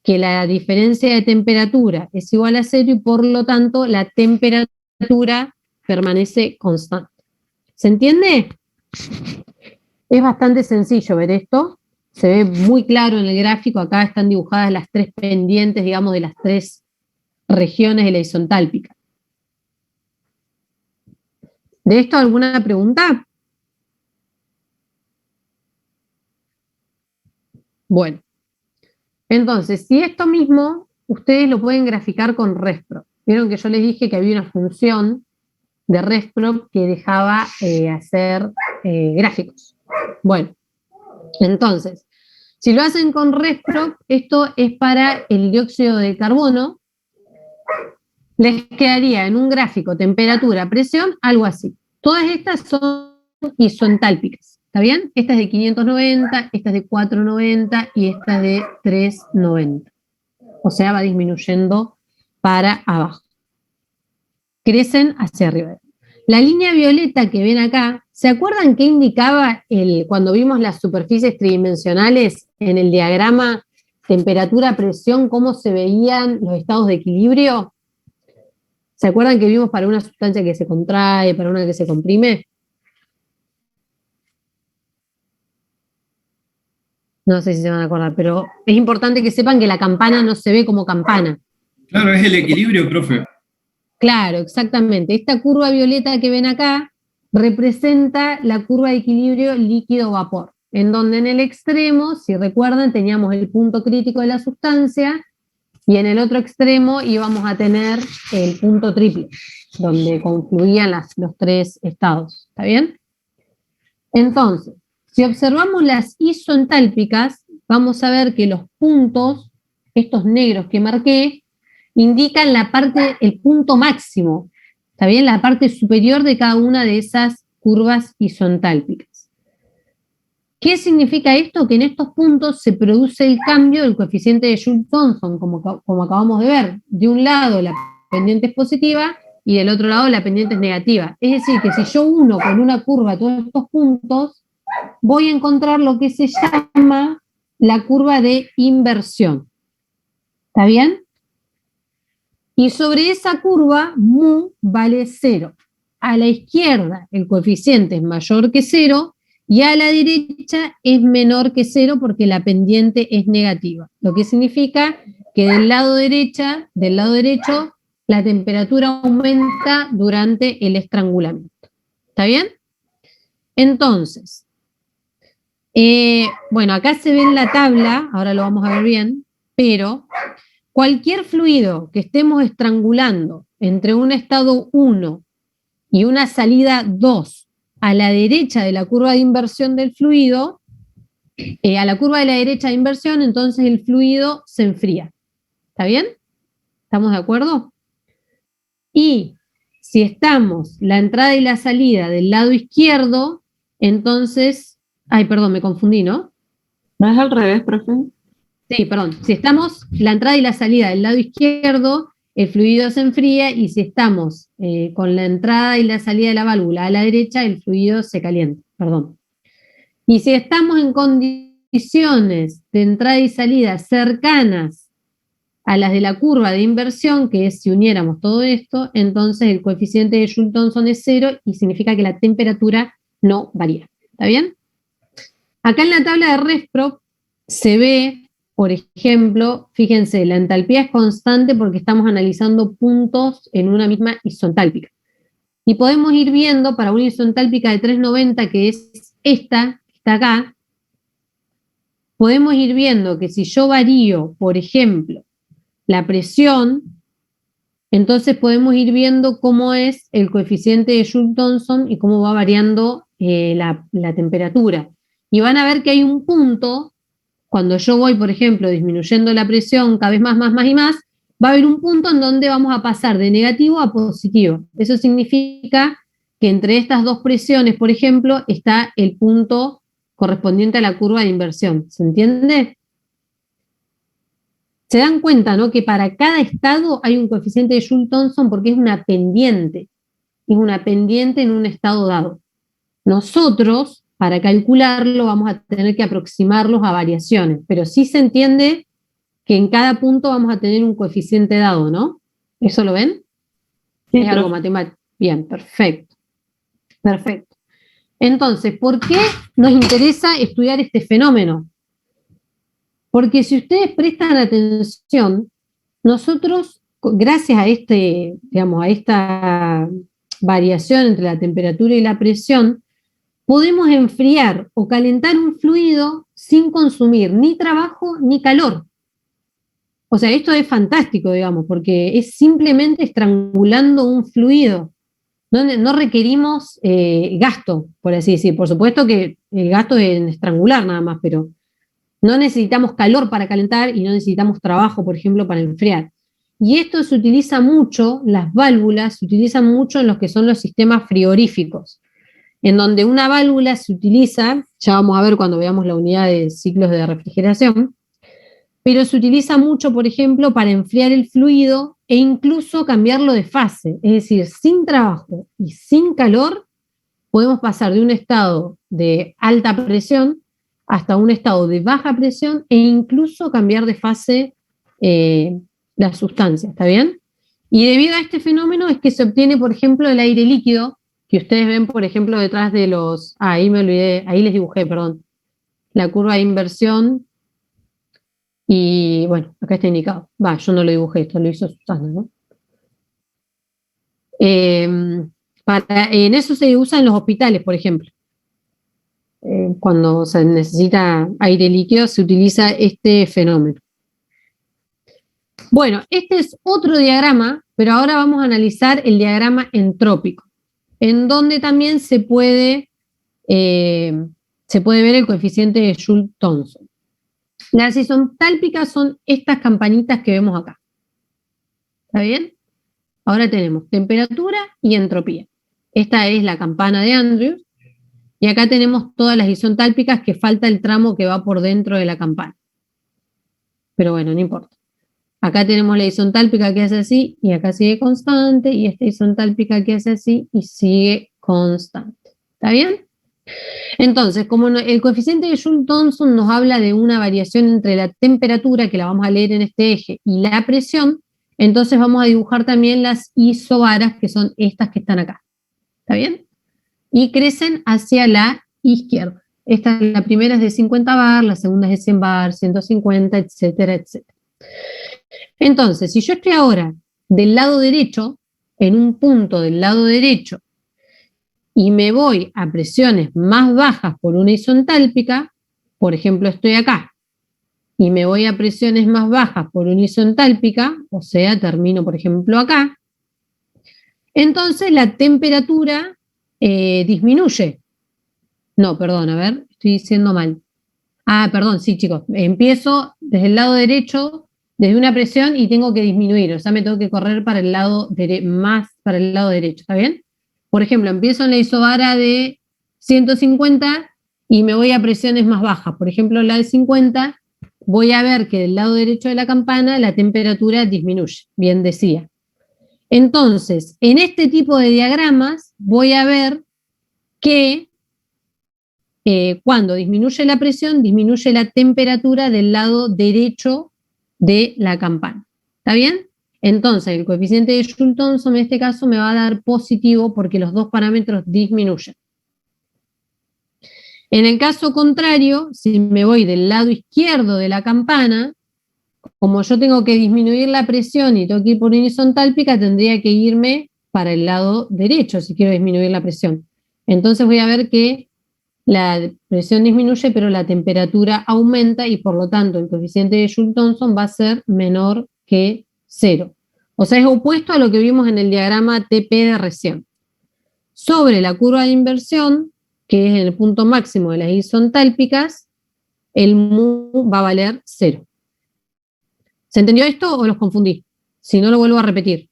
Que la diferencia de temperatura es igual a 0 y por lo tanto la temperatura permanece constante. ¿Se entiende? Es bastante sencillo ver esto. Se ve muy claro en el gráfico. Acá están dibujadas las 3 pendientes, digamos, de las 3 regiones de la isoentálpica. ¿De esto alguna pregunta? Bueno. Entonces, si esto mismo, ustedes lo pueden graficar con ResProp. Vieron que yo les dije que había una función de ResProp que dejaba hacer gráficos. Bueno, entonces, si lo hacen con ResProp, esto es para el dióxido de carbono, les quedaría en un gráfico temperatura, presión, algo así. Todas estas son isoentálpicas. ¿Está bien? Esta es de 590, esta es de 490 y esta es de 390. o sea, va disminuyendo para abajo. Crecen hacia arriba. La línea violeta que ven acá, ¿se acuerdan qué indicaba cuando vimos las superficies tridimensionales en el diagrama temperatura, presión, cómo se veían los estados de equilibrio? ¿Se acuerdan que vimos para una sustancia que se contrae, para una que se comprime? No sé si se van a acordar, pero es importante que sepan que la campana no se ve como campana. Claro, es el equilibrio, profe. Claro, exactamente. Esta curva violeta que ven acá representa la curva de equilibrio líquido-vapor, en donde en el extremo, si recuerdan, teníamos el punto crítico de la sustancia y en el otro extremo íbamos a tener el punto triple, donde confluían los tres estados. ¿Está bien? Entonces, si observamos las isoentálpicas, vamos a ver que los puntos, estos negros que marqué, indican el punto máximo, ¿está bien? La parte superior de cada una de esas curvas isoentálpicas. ¿Qué significa esto? Que en estos puntos se produce el cambio del coeficiente de Joule-Thomson, como acabamos de ver. De un lado la pendiente es positiva y del otro lado la pendiente es negativa. Es decir, que si yo uno con una curva todos estos puntos, voy a encontrar lo que se llama la curva de inversión. ¿Está bien? Y sobre esa curva, mu vale 0. A la izquierda el coeficiente es mayor que 0 y a la derecha es menor que 0 porque la pendiente es negativa. Lo que significa que del lado derecho, la temperatura aumenta durante el estrangulamiento. ¿Está bien? Entonces, bueno, acá se ve en la tabla, ahora lo vamos a ver bien, pero cualquier fluido que estemos estrangulando entre un estado 1 y una salida 2 a la derecha de la curva de inversión del fluido, a la curva de la derecha de inversión, entonces el fluido se enfría. ¿Está bien? ¿Estamos de acuerdo? Y si estamos la entrada y la salida del lado izquierdo, entonces, ay, perdón, me confundí, ¿no? ¿No es al revés, profe? Sí, perdón. Si estamos la entrada y la salida del lado izquierdo, el fluido se enfría, y si estamos con la entrada y la salida de la válvula a la derecha, el fluido se calienta, perdón. Y si estamos en condiciones de entrada y salida cercanas a las de la curva de inversión, que es si uniéramos todo esto, entonces el coeficiente de Joule-Thomson es 0 y significa que la temperatura no varía. ¿Está bien? Acá en la tabla de RESPRO se ve, por ejemplo, fíjense, la entalpía es constante porque estamos analizando puntos en una misma isoentálpica. Y podemos ir viendo para una isoentálpica de 390, que es esta, que está acá, podemos ir viendo que si yo varío, por ejemplo, la presión, entonces podemos ir viendo cómo es el coeficiente de Joule-Thomson y cómo va variando la temperatura. Y van a ver que hay un punto, cuando yo voy, por ejemplo, disminuyendo la presión cada vez más, va a haber un punto en donde vamos a pasar de negativo a positivo. Eso significa que entre estas dos presiones, por ejemplo, está el punto correspondiente a la curva de inversión. ¿Se entiende? Se dan cuenta, ¿no?, que para cada estado hay un coeficiente de Joule-Thomson porque es una pendiente. Es una pendiente en un estado dado. Nosotros, para calcularlo, vamos a tener que aproximarlos a variaciones, pero sí se entiende que en cada punto vamos a tener un coeficiente dado, ¿no? ¿Eso lo ven? Sí, es algo matemático. Bien, perfecto. Perfecto. Entonces, ¿por qué nos interesa estudiar este fenómeno? Porque si ustedes prestan atención, nosotros, gracias a a esta variación entre la temperatura y la presión, podemos enfriar o calentar un fluido sin consumir ni trabajo ni calor. O sea, esto es fantástico, digamos, porque es simplemente estrangulando un fluido. No requerimos gasto, por así decir. Por supuesto que el gasto es en estrangular nada más, pero no necesitamos calor para calentar y no necesitamos trabajo, por ejemplo, para enfriar. Y esto se utiliza mucho, las válvulas se utilizan mucho en los que son los sistemas frigoríficos, en donde una válvula se utiliza, ya vamos a ver cuando veamos la unidad de ciclos de refrigeración, pero se utiliza mucho, por ejemplo, para enfriar el fluido e incluso cambiarlo de fase. Es decir, sin trabajo y sin calor, podemos pasar de un estado de alta presión hasta un estado de baja presión e incluso cambiar de fase la sustancia, ¿está bien? Y debido a este fenómeno es que se obtiene, por ejemplo, el aire líquido, que ustedes ven, por ejemplo, detrás de los... ahí me olvidé, ahí les dibujé, perdón, la curva de inversión. Y bueno, acá está indicado. Yo no lo dibujé, esto lo hizo Susana, ¿no? En eso se usa en los hospitales, por ejemplo. Cuando se necesita aire líquido, se utiliza este fenómeno. Bueno, este es otro diagrama, pero ahora vamos a analizar el diagrama entrópico, en donde también se puede ver el coeficiente de Joule-Thomson. Las isontálpicas son estas campanitas que vemos acá. ¿Está bien? Ahora tenemos temperatura y entropía. Esta es la campana de Andrews. Y acá tenemos todas las isontálpicas, que falta el tramo que va por dentro de la campana. Pero bueno, no importa. Acá tenemos la isontálpica que hace así, y acá sigue constante, y esta isontálpica que hace así, y sigue constante. ¿Está bien? Entonces, como el coeficiente de Joule-Thomson nos habla de una variación entre la temperatura, que la vamos a leer en este eje, y la presión, entonces vamos a dibujar también las isobaras, que son estas que están acá. ¿Está bien? Y crecen hacia la izquierda. La primera es de 50 bar, la segunda es de 100 bar, 150, etcétera, etcétera. Entonces, si yo estoy ahora del lado derecho, en un punto del lado derecho, y me voy a presiones más bajas por una isontálpica, por ejemplo, estoy acá, y me voy a presiones más bajas por una isontálpica, o sea, termino, por ejemplo, acá, entonces la temperatura disminuye. No, perdón, a ver, estoy diciendo mal. Perdón, sí, chicos, empiezo desde el lado derecho, desde una presión, y tengo que disminuir, o sea, me tengo que correr para el lado más para el lado derecho, ¿está bien? Por ejemplo, empiezo en la isobara de 150 y me voy a presiones más bajas. Por ejemplo, la de 50, voy a ver que del lado derecho de la campana la temperatura disminuye, bien decía. Entonces, en este tipo de diagramas voy a ver que cuando disminuye la presión, disminuye la temperatura del lado derecho de la campana. ¿Está bien? Entonces, el coeficiente de Joule-Thomson en este caso me va a dar positivo porque los dos parámetros disminuyen. En el caso contrario, si me voy del lado izquierdo de la campana, como yo tengo que disminuir la presión y tengo que ir por una isontálpica, tendría que irme para el lado derecho si quiero disminuir la presión. Entonces voy a ver que la presión disminuye, pero la temperatura aumenta y por lo tanto el coeficiente de Joule-Thomson va a ser menor que 0. O sea, es opuesto a lo que vimos en el diagrama TP de recién. Sobre la curva de inversión, que es el punto máximo de las isontálpicas, el mu va a valer 0. ¿Se entendió esto o los confundí? Si no, lo vuelvo a repetir.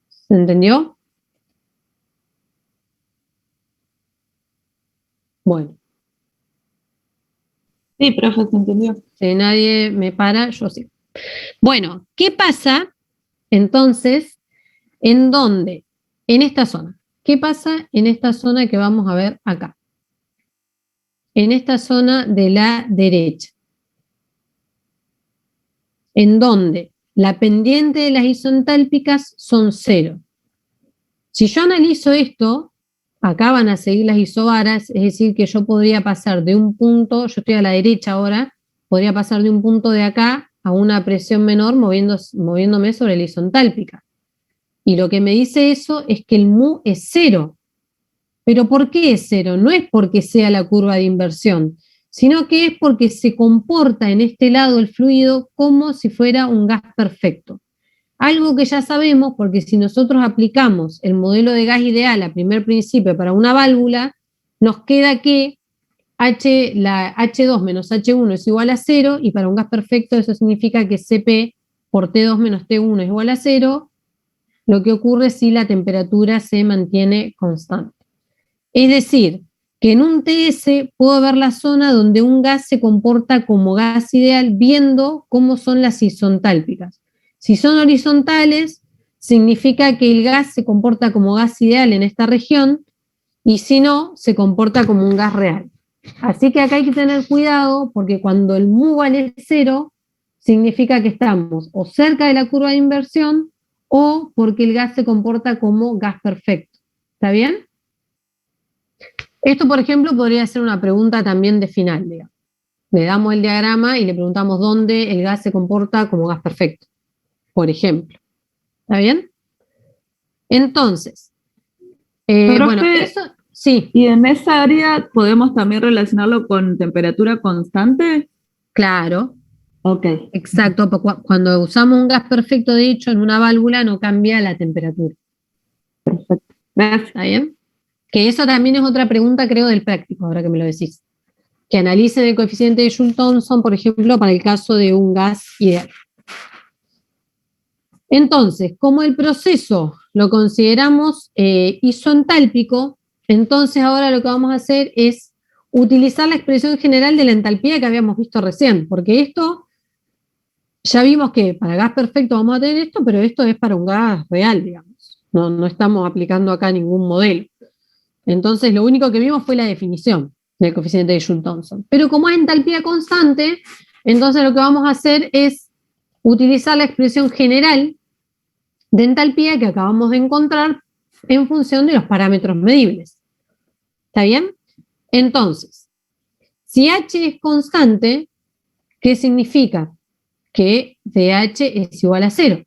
¿Se entendió? Bueno. Sí, profe, se entendió. Si nadie me para, yo sí. Bueno, ¿qué pasa entonces en dónde? En esta zona. ¿Qué pasa en esta zona que vamos a ver acá? En esta zona de la derecha. En donde la pendiente de las isontálpicas son 0. Si yo analizo esto, acá van a seguir las isobaras, es decir, que yo podría pasar de un punto, yo estoy a la derecha ahora, podría pasar de un punto de acá a una presión menor moviéndome sobre la isontálpica. Y lo que me dice eso es que el mu es 0. ¿Pero por qué es 0? No es porque sea la curva de inversión, sino que es porque se comporta en este lado el fluido como si fuera un gas perfecto. Algo que ya sabemos, porque si nosotros aplicamos el modelo de gas ideal a primer principio para una válvula, nos queda que la H2 menos H1 es igual a 0, y para un gas perfecto eso significa que Cp por T2 menos T1 es igual a 0, lo que ocurre si la temperatura se mantiene constante. Es decir, que en un TS puedo ver la zona donde un gas se comporta como gas ideal viendo cómo son las isotálpicas. Si son horizontales, significa que el gas se comporta como gas ideal en esta región, y si no, se comporta como un gas real. Así que acá hay que tener cuidado, porque cuando el mu vale 0, significa que estamos o cerca de la curva de inversión, o porque el gas se comporta como gas perfecto. ¿Está bien? Esto, por ejemplo, podría ser una pregunta también de final, digamos. Le damos el diagrama y le preguntamos dónde el gas se comporta como gas perfecto, por ejemplo. ¿Está bien? Entonces, bueno, eso sí. ¿Y en esa área podemos también relacionarlo con temperatura constante? Claro. Ok. Exacto. Cuando usamos un gas perfecto, de hecho, en una válvula no cambia la temperatura. Perfecto. Gracias. ¿Está bien? Que eso también es otra pregunta, creo, del práctico, ahora que me lo decís. Que analicen el coeficiente de Joule-Thomson, por ejemplo, para el caso de un gas ideal. Entonces, como el proceso lo consideramos isoentálpico, entonces ahora lo que vamos a hacer es utilizar la expresión general de la entalpía que habíamos visto recién, porque esto, ya vimos que para gas perfecto vamos a tener esto, pero esto es para un gas real, digamos. No estamos aplicando acá ningún modelo. Entonces, lo único que vimos fue la definición del coeficiente de Joule-Thomson. Pero como es entalpía constante, entonces lo que vamos a hacer es utilizar la expresión general de entalpía que acabamos de encontrar en función de los parámetros medibles. ¿Está bien? Entonces, si H es constante, ¿qué significa? Que DH es igual a 0.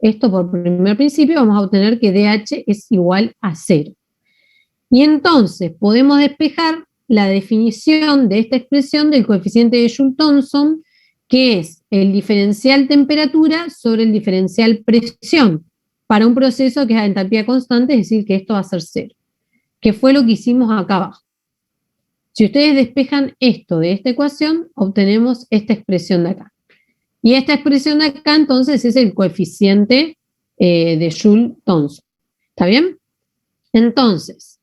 Esto por primer principio vamos a obtener que DH es igual a 0. Y entonces podemos despejar la definición de esta expresión del coeficiente de Joule-Thomson, que es el diferencial temperatura sobre el diferencial presión, para un proceso que es a entalpía constante, es decir, que esto va a ser 0, que fue lo que hicimos acá abajo. Si ustedes despejan esto de esta ecuación, obtenemos esta expresión de acá. Y esta expresión de acá, entonces, es el coeficiente de Joule-Thomson. ¿Está bien? Entonces,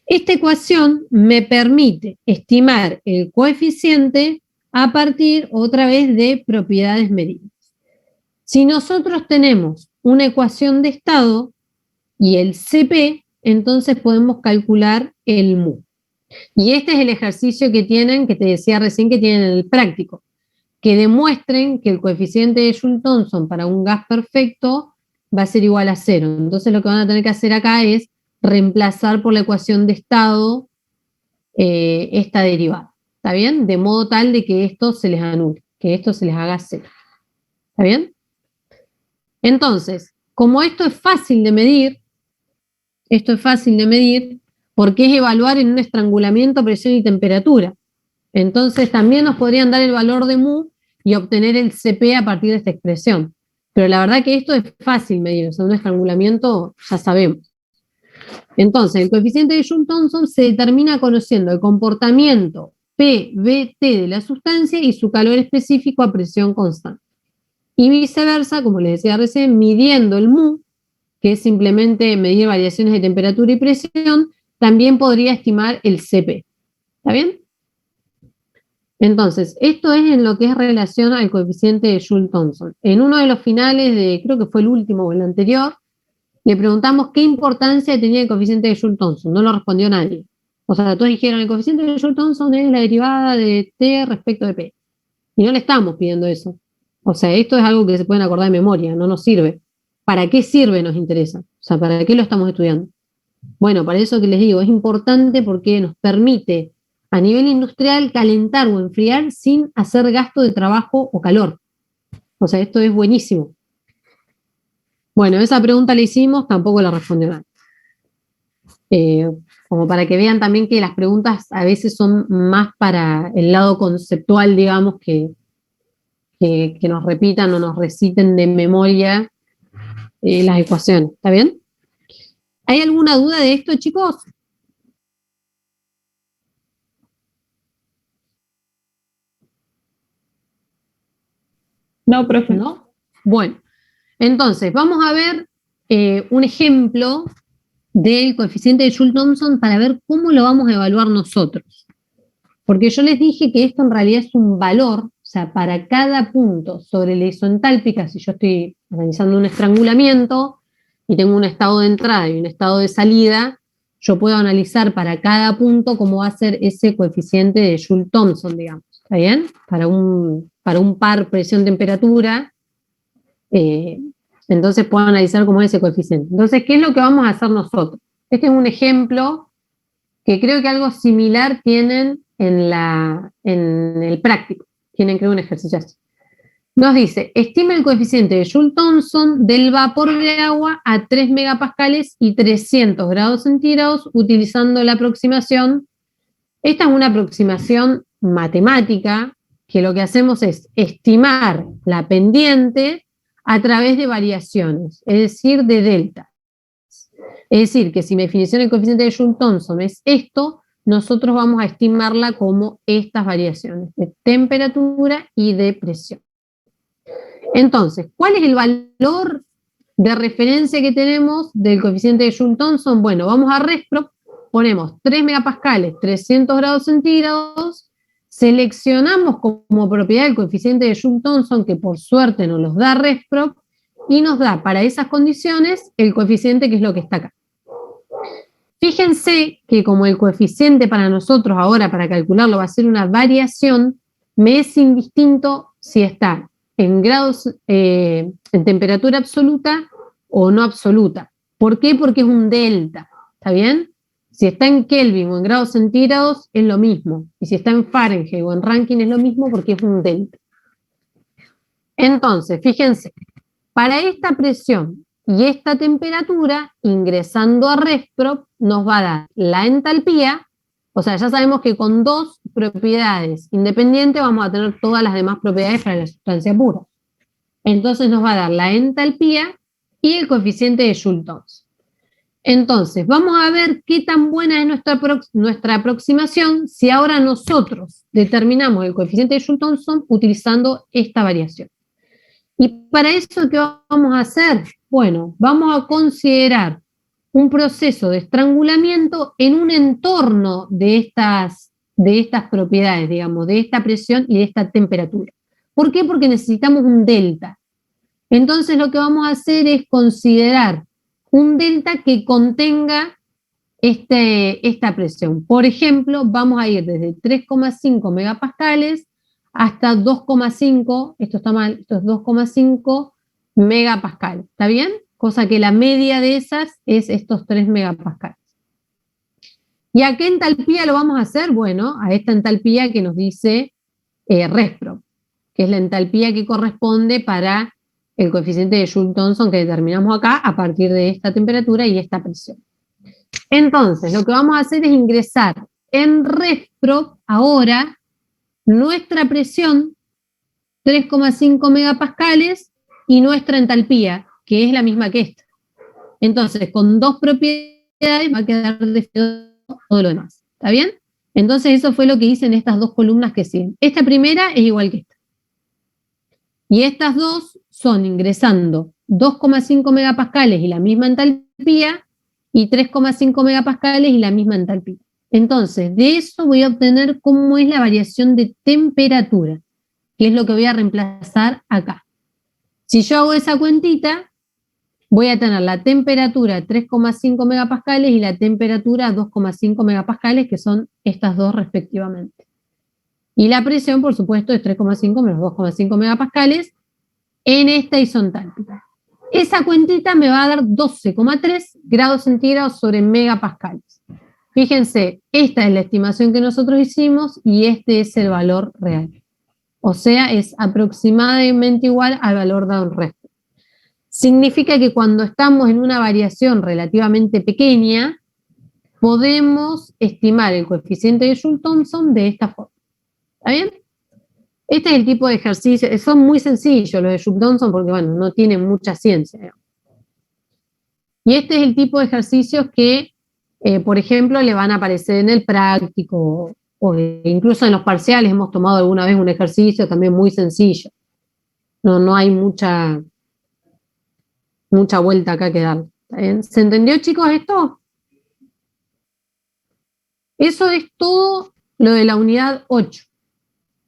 esta ecuación me permite estimar el coeficiente a partir, otra vez, de propiedades medibles. Si nosotros tenemos una ecuación de estado y el CP, entonces podemos calcular el mu. Y este es el ejercicio que tienen, que te decía recién que tienen en el práctico, que demuestren que el coeficiente de Joule-Thomson para un gas perfecto va a ser igual a 0. Entonces lo que van a tener que hacer acá es reemplazar por la ecuación de estado esta derivada. ¿Está bien? De modo tal de que esto se les anule, que esto se les haga 0. ¿Está bien? Entonces, como esto es fácil de medir, porque es evaluar en un estrangulamiento presión y temperatura. Entonces también nos podrían dar el valor de mu y obtener el CP a partir de esta expresión. Pero la verdad que esto es fácil medir, o sea, un estrangulamiento ya sabemos. Entonces, el coeficiente de Joule-Thomson se determina conociendo el comportamiento PBT de la sustancia y su calor específico a presión constante. Y viceversa, como les decía recién, midiendo el mu, que es simplemente medir variaciones de temperatura y presión, también podría estimar el CP. ¿Está bien? Entonces, esto es en lo que es relación al coeficiente de Joule-Thomson. En uno de los finales de, creo que fue el último o el anterior, le preguntamos qué importancia tenía el coeficiente de Joule-Thomson. No lo respondió nadie. O sea, todos dijeron, el coeficiente de Joule-Thomson es la derivada de T respecto de P. Y no le estamos pidiendo eso. O sea, esto es algo que se pueden acordar de memoria, no nos sirve. ¿Para qué sirve? Nos interesa. O sea, ¿para qué lo estamos estudiando? Bueno, para eso que les digo, es importante porque nos permite a nivel industrial calentar o enfriar sin hacer gasto de trabajo o calor. O sea, esto es buenísimo. Bueno, esa pregunta la hicimos, tampoco la respondió nadie. Como para que vean también que las preguntas a veces son más para el lado conceptual, digamos, que nos repitan o nos reciten de memoria las ecuaciones. ¿Está bien? ¿Hay alguna duda de esto, chicos? No, profe. ¿No? Bueno, entonces vamos a ver un ejemplo del coeficiente de Joule-Thomson para ver cómo lo vamos a evaluar nosotros. Porque yo les dije que esto en realidad es un valor, o sea, para cada punto sobre la isoentálpica, si yo estoy analizando un estrangulamiento y tengo un estado de entrada y un estado de salida, yo puedo analizar para cada punto cómo va a ser ese coeficiente de Joule-Thomson, digamos. ¿Está bien? Para un par presión-temperatura, entonces puedo analizar cómo es ese coeficiente. Entonces, ¿qué es lo que vamos a hacer nosotros? Este es un ejemplo que creo que algo similar tienen en el práctico. Tienen, creo, un ejercicio así. Nos dice, estima el coeficiente de Joule-Thomson del vapor de agua a 3 megapascales y 300 grados centígrados utilizando la aproximación. Esta es una aproximación matemática que lo que hacemos es estimar la pendiente a través de variaciones, es decir, de delta. Es decir, que si mi definición del coeficiente de Joule-Thomson es esto, nosotros vamos a estimarla como estas variaciones de temperatura y de presión. Entonces, ¿cuál es el valor de referencia que tenemos del coeficiente de Joule-Thomson? Bueno, vamos a ResProp, ponemos 3 megapascales, 300 grados centígrados, seleccionamos como propiedad el coeficiente de Joule-Thomson, que por suerte nos los da ResProp, y nos da para esas condiciones el coeficiente que es lo que está acá. Fíjense que como el coeficiente para nosotros ahora, para calcularlo, va a ser una variación, me es indistinto si está en grados, en temperatura absoluta o no absoluta. ¿Por qué? Porque es un delta, ¿está bien? Si está en Kelvin o en grados centígrados es lo mismo, y si está en Fahrenheit o en Rankine es lo mismo porque es un delta. Entonces, fíjense, para esta presión y esta temperatura, ingresando a ResProp, nos va a dar la entalpía, o sea, ya sabemos que con dos propiedades independientes vamos a tener todas las demás propiedades para la sustancia pura. Entonces nos va a dar la entalpía y el coeficiente de Joule-Thomson. Entonces, vamos a ver qué tan buena es nuestra aproximación si ahora nosotros determinamos el coeficiente de Joule-Thomson utilizando esta variación. Y para eso, ¿qué vamos a hacer? Bueno, vamos a considerar un proceso de estrangulamiento en un entorno de estas propiedades, digamos, de esta presión y de esta temperatura. ¿Por qué? Porque necesitamos un delta. Entonces lo que vamos a hacer es considerar un delta que contenga esta presión. Por ejemplo, vamos a ir desde 3,5 megapascales hasta 2,5, esto está mal, esto es 2,5 megapascales, ¿está bien? Cosa que la media de esas es estos 3 megapascales. ¿Y a qué entalpía lo vamos a hacer? Bueno, a esta entalpía que nos dice ResProp, que es la entalpía que corresponde para el coeficiente de Joule-Thomson que determinamos acá a partir de esta temperatura y esta presión. Entonces, lo que vamos a hacer es ingresar en ResProp ahora nuestra presión, 3,5 megapascales, y nuestra entalpía, que es la misma que esta. Entonces, con dos propiedades va a quedar definido todo lo demás. ¿Está bien? Entonces, eso fue lo que hice en estas dos columnas que siguen. Esta primera es igual que esta. Y estas dos son ingresando 2,5 megapascales y la misma entalpía, y 3,5 megapascales y la misma entalpía. Entonces, de eso voy a obtener cómo es la variación de temperatura, que es lo que voy a reemplazar acá. Si yo hago esa cuentita, voy a tener la temperatura 3,5 megapascales y la temperatura 2,5 megapascales, que son estas dos respectivamente. Y la presión, por supuesto, es 3,5 menos 2,5 megapascales en esta isoentálpica. Esa cuentita me va a dar 12,3 grados centígrados sobre megapascales. Fíjense, esta es la estimación que nosotros hicimos y este es el valor real. O sea, es aproximadamente igual al valor dado en ResProp. Significa que cuando estamos en una variación relativamente pequeña, podemos estimar el coeficiente de Joule-Thomson de esta forma. ¿Está bien? Este es el tipo de ejercicio, son muy sencillos los de Joule-Thomson porque, bueno, no tienen mucha ciencia, digamos. Y este es el tipo de ejercicios que, por ejemplo, le van a aparecer en el práctico, o incluso en los parciales hemos tomado alguna vez un ejercicio también muy sencillo. No hay mucha vuelta acá que dar. ¿Está bien? ¿Se entendió, chicos, esto? Eso es todo lo de la unidad 8.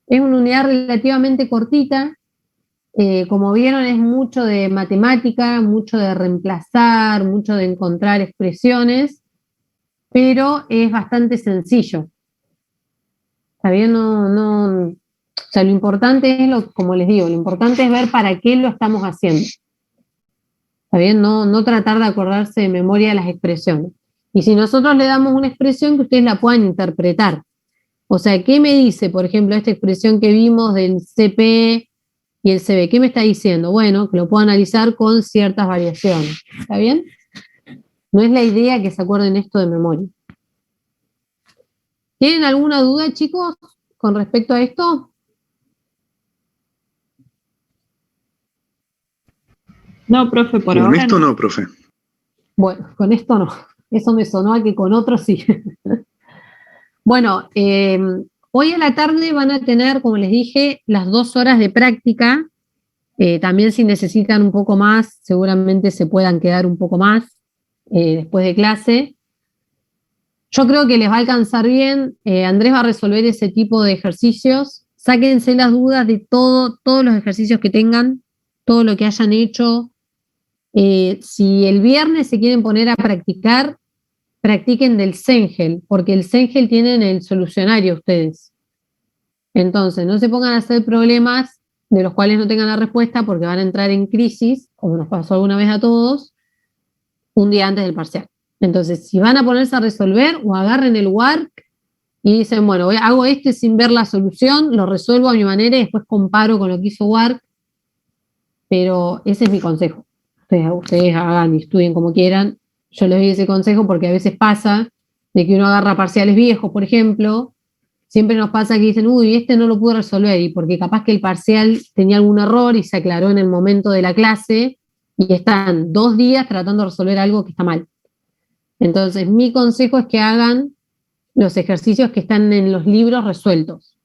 Es una unidad relativamente cortita. Como vieron, es mucho de matemática, mucho de reemplazar, mucho de encontrar expresiones, pero es bastante sencillo. ¿Está bien? O sea, lo importante es, como les digo, lo importante es ver para qué lo estamos haciendo. ¿Está bien? No tratar de acordarse de memoria de las expresiones. Y si nosotros le damos una expresión, que ustedes la puedan interpretar. O sea, ¿qué me dice, por ejemplo, esta expresión que vimos del CP y el CB? ¿Qué me está diciendo? Bueno, que lo puedo analizar con ciertas variaciones. ¿Está bien? No es la idea que se acuerden esto de memoria. ¿Tienen alguna duda, chicos, con respecto a esto? No, profe, por con ahora esto no, profe. Bueno, con esto no. Eso me sonó a que con otros sí. Bueno, hoy a la tarde van a tener, como les dije, las 2 horas de práctica. También si necesitan un poco más, seguramente se puedan quedar un poco más después de clase. Yo creo que les va a alcanzar bien. Andrés va a resolver ese tipo de ejercicios. Sáquense las dudas de todos los ejercicios que tengan, todo lo que hayan hecho. Si el viernes se quieren poner a practicar, practiquen del Cengel, porque el Cengel tienen el solucionario ustedes. Entonces, no se pongan a hacer problemas de los cuales no tengan la respuesta, porque van a entrar en crisis, como nos pasó alguna vez a todos, un día antes del parcial. Entonces, si van a ponerse a resolver, o agarren el WARC y dicen, bueno, hago este sin ver la solución, lo resuelvo a mi manera y después comparo con lo que hizo WARC, pero ese es mi consejo. Ustedes hagan y estudien como quieran. Yo les doy ese consejo porque a veces pasa de que uno agarra parciales viejos, por ejemplo, siempre nos pasa que dicen, uy, este no lo pude resolver, y porque capaz que el parcial tenía algún error y se aclaró en el momento de la clase, y están 2 días tratando de resolver algo que está mal. Entonces, mi consejo es que hagan los ejercicios que están en los libros resueltos.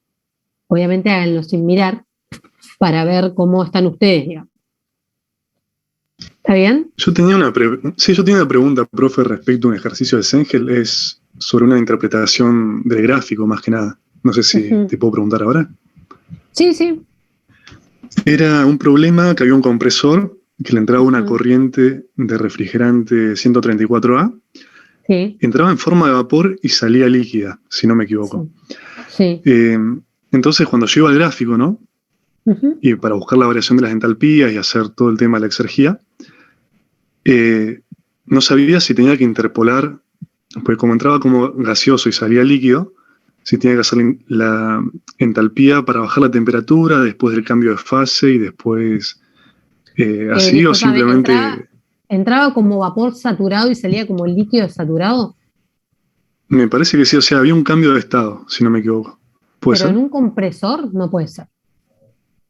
Obviamente háganlos sin mirar para ver cómo están ustedes, digamos. ¿Está bien? Yo tenía una pregunta, profe, respecto a un ejercicio de Cengel. Es sobre una interpretación del gráfico, más que nada. No sé si te puedo preguntar ahora. Sí, sí. Era un problema que había un compresor que le entraba una corriente de refrigerante 134A. Sí. Entraba en forma de vapor y salía líquida, si no me equivoco. Sí. Entonces, cuando yo iba al gráfico, ¿no? Y para buscar la variación de las entalpías y hacer todo el tema de la exergía, no sabía si tenía que interpolar, porque como entraba como gaseoso y salía líquido, si tenía que hacer la entalpía para bajar la temperatura después del cambio de fase y después así, o simplemente... ¿Entraba como vapor saturado y salía como líquido saturado? Me parece que sí, o sea, había un cambio de estado, si no me equivoco. ¿Puede ser? Pero en un compresor no puede ser.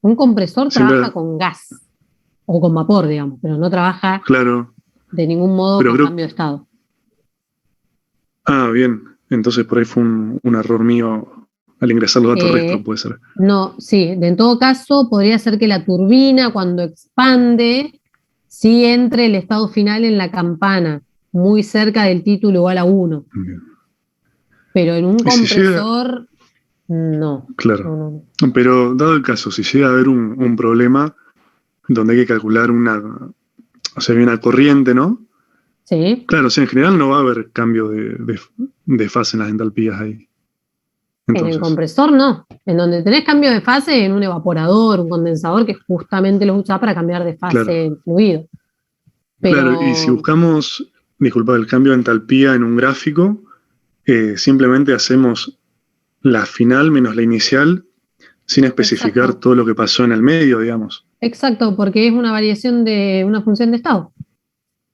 Un compresor trabaja con gas o con vapor, digamos, pero no trabaja de ningún modo con cambio de estado. Ah, bien. Entonces por ahí fue un error mío al ingresar los datos retro, puede ser. No, sí. En todo caso, podría ser que la turbina, cuando expande, sí entre el estado final en la campana, muy cerca del título igual a 1. Bien. Pero en un compresor, no. Claro. No. Pero dado el caso, si llega a haber un problema donde hay que calcular una corriente, ¿no? Sí. Claro, o sea, en general no va a haber cambio de fase en las entalpías ahí. Entonces, en el compresor no. En donde tenés cambio de fase, en un evaporador, un condensador, que justamente los usás para cambiar de fase en fluido. Pero... Claro, y si buscamos, disculpa, el cambio de entalpía en un gráfico, simplemente hacemos la final menos la inicial sin especificar todo lo que pasó en el medio, digamos. Exacto, porque es una variación de una función de estado.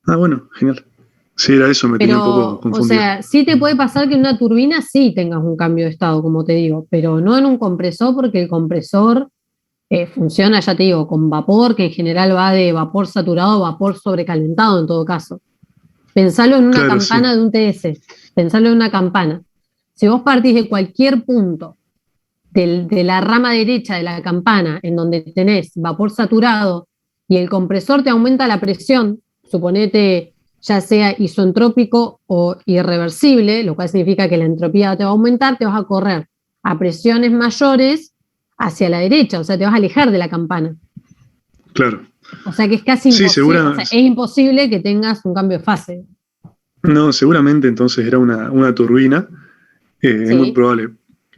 Ah, bueno, genial. Sí, era eso, me tenía un poco confundido. O sea, sí te puede pasar que en una turbina sí tengas un cambio de estado, como te digo, pero no en un compresor, porque el compresor funciona, ya te digo, con vapor, que en general va de vapor saturado a vapor sobrecalentado en todo caso. Pensalo en una campana de un TS, pensalo en una campana. Si vos partís de cualquier punto de la rama derecha de la campana, en donde tenés vapor saturado, y el compresor te aumenta la presión, suponete ya sea isentrópico o irreversible, lo cual significa que la entropía te va a aumentar, te vas a correr a presiones mayores hacia la derecha, o sea, te vas a alejar de la campana. Claro. O sea que es casi imposible, o sea, es imposible que tengas un cambio de fase. No, seguramente entonces era una turbina, es muy probable,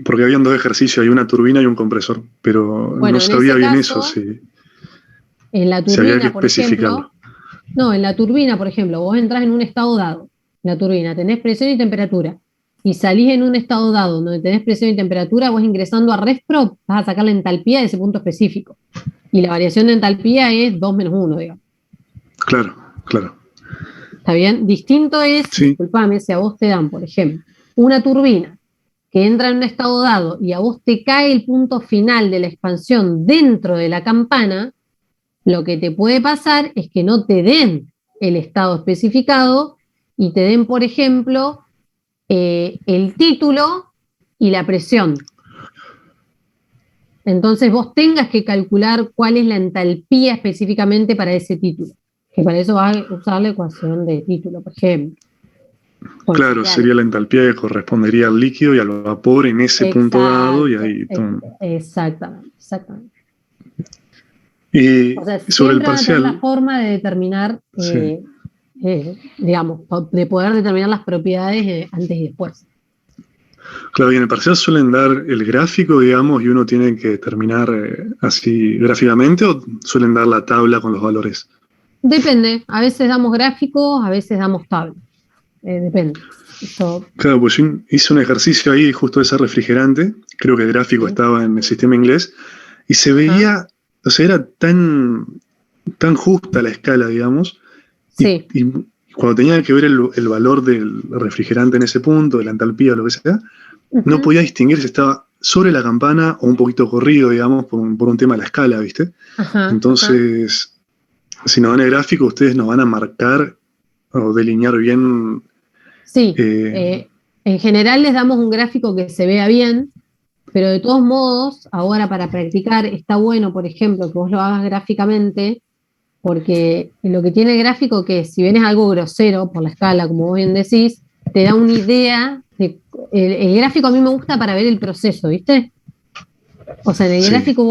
porque habían dos ejercicios, hay una turbina y un compresor, pero bueno, no sabía bien caso, eso, si, en la turbina, si había que especificarlo. No, en la turbina, por ejemplo, vos entras en un estado dado, en la turbina, tenés presión y temperatura, y salís en un estado dado donde tenés presión y temperatura, vos ingresando a ResPro vas a sacar la entalpía de ese punto específico. Y la variación de entalpía es 2 menos 1, digamos. Claro, claro. ¿Está bien? Distinto es, disculpame, si a vos te dan, por ejemplo, una turbina que entra en un estado dado y a vos te cae el punto final de la expansión dentro de la campana, lo que te puede pasar es que no te den el estado especificado y te den, por ejemplo, el título y la presión. Entonces vos tengas que calcular cuál es la entalpía específicamente para ese título. Que para eso vas a usar la ecuación de título, por ejemplo. Claro, sería la entalpía que correspondería al líquido y al vapor en ese punto dado y ahí... Exactamente. Y o sea, sobre el siempre parcial... va a tener la forma de determinar, digamos, de poder determinar las propiedades antes y después. Claro, y en el parcial suelen dar el gráfico, digamos, y uno tiene que determinar así gráficamente, o suelen dar la tabla con los valores. Depende, a veces damos gráficos, a veces damos tabla. Depende. Claro, pues yo hice un ejercicio ahí justo de ese refrigerante, creo que el gráfico estaba en el sistema inglés, y se veía, o sea, era tan justa la escala, digamos, y cuando tenía que ver el valor del refrigerante en ese punto, de la entalpía o lo que sea, no podía distinguir si estaba sobre la campana o un poquito corrido, digamos, por un tema de la escala, ¿viste? Entonces, si nos dan el gráfico, ustedes nos van a marcar o delinear bien. Sí, en general les damos un gráfico que se vea bien, pero de todos modos, ahora para practicar está bueno, por ejemplo, que vos lo hagas gráficamente, porque lo que tiene el gráfico, que si bien es algo grosero por la escala, como vos bien decís, te da una idea. El gráfico a mí me gusta para ver el proceso, ¿viste? O sea, en el gráfico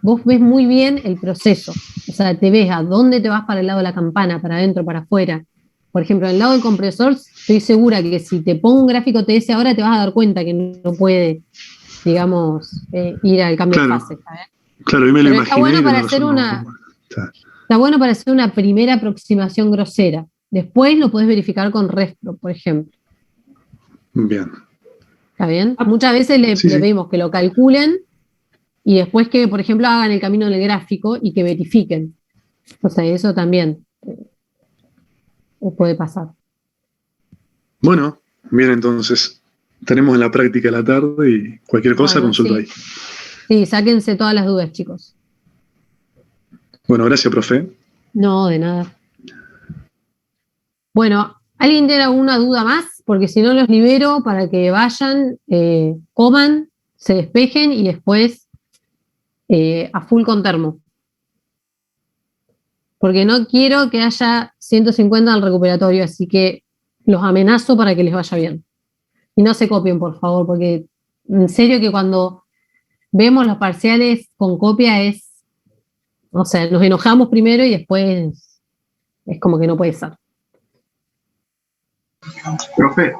vos ves muy bien el proceso. O sea, te ves a dónde te vas para el lado de la campana, para adentro, para afuera. Por ejemplo, en el lado del compresor, estoy segura que si te pongo un gráfico TS ahora te vas a dar cuenta que no puede, digamos, ir al cambio de fase. ¿Sabes? Claro, y me lo imaginé. Está bueno para hacer está bueno para hacer una primera aproximación grosera. Después lo podés verificar con ResPro, por ejemplo. Bien. ¿Está bien? Muchas veces le pedimos que lo calculen y después que, por ejemplo, hagan el camino del gráfico y que verifiquen. O sea, eso también puede pasar. Bueno, bien, entonces tenemos en la práctica la tarde y cualquier cosa consulta ahí. Sí, sáquense todas las dudas, chicos. Bueno, gracias, profe. No, de nada. Bueno, ¿alguien tiene alguna duda más? Porque si no los libero para que vayan, coman, se despejen y después a full con termo. Porque no quiero que haya 150 al recuperatorio, así que los amenazo para que les vaya bien. Y no se copien, por favor, porque en serio que cuando vemos los parciales con copia o sea, nos enojamos primero y después es como que no puede ser. Profe.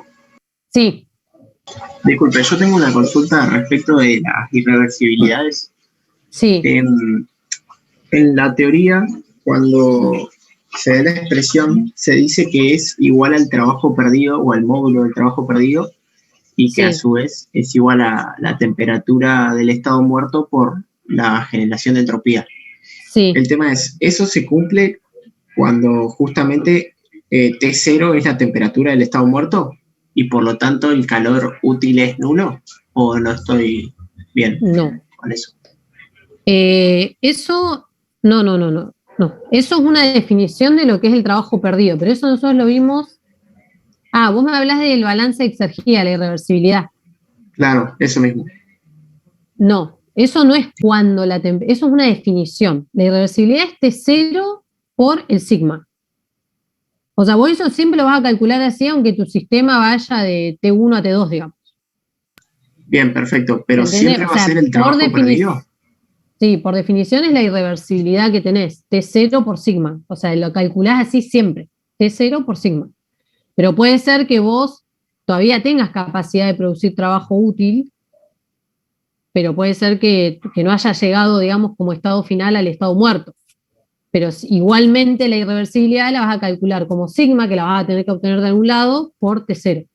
Sí. Disculpe, yo tengo una consulta respecto de las irreversibilidades. Sí. En la teoría, cuando se da la expresión, se dice que es igual al trabajo perdido o al módulo del trabajo perdido y que a su vez es igual a la temperatura del estado muerto por la generación de entropía. Sí. El tema es, ¿eso se cumple cuando justamente T0 es la temperatura del estado muerto y por lo tanto el calor útil es nulo? ¿O no estoy bien con eso? Eso, no. Eso es una definición de lo que es el trabajo perdido, pero eso nosotros lo vimos. Vos me hablas del balance de exergía, la irreversibilidad. Claro, eso mismo. No, eso no es cuando eso es una definición. La irreversibilidad es T0 por el sigma. O sea, vos eso siempre lo vas a calcular así, aunque tu sistema vaya de T1 a T2, digamos. Bien, perfecto. Pero ¿Entendés? siempre O va a sea, ser el trabajo perdido. Sí, por definición es la irreversibilidad que tenés, T0 por sigma. O sea, lo calculás así siempre, T0 por sigma. Pero puede ser que vos todavía tengas capacidad de producir trabajo útil, pero puede ser que no haya llegado, digamos, como estado final al estado muerto. Pero igualmente la irreversibilidad la vas a calcular como sigma, que la vas a tener que obtener de algún lado, por T0.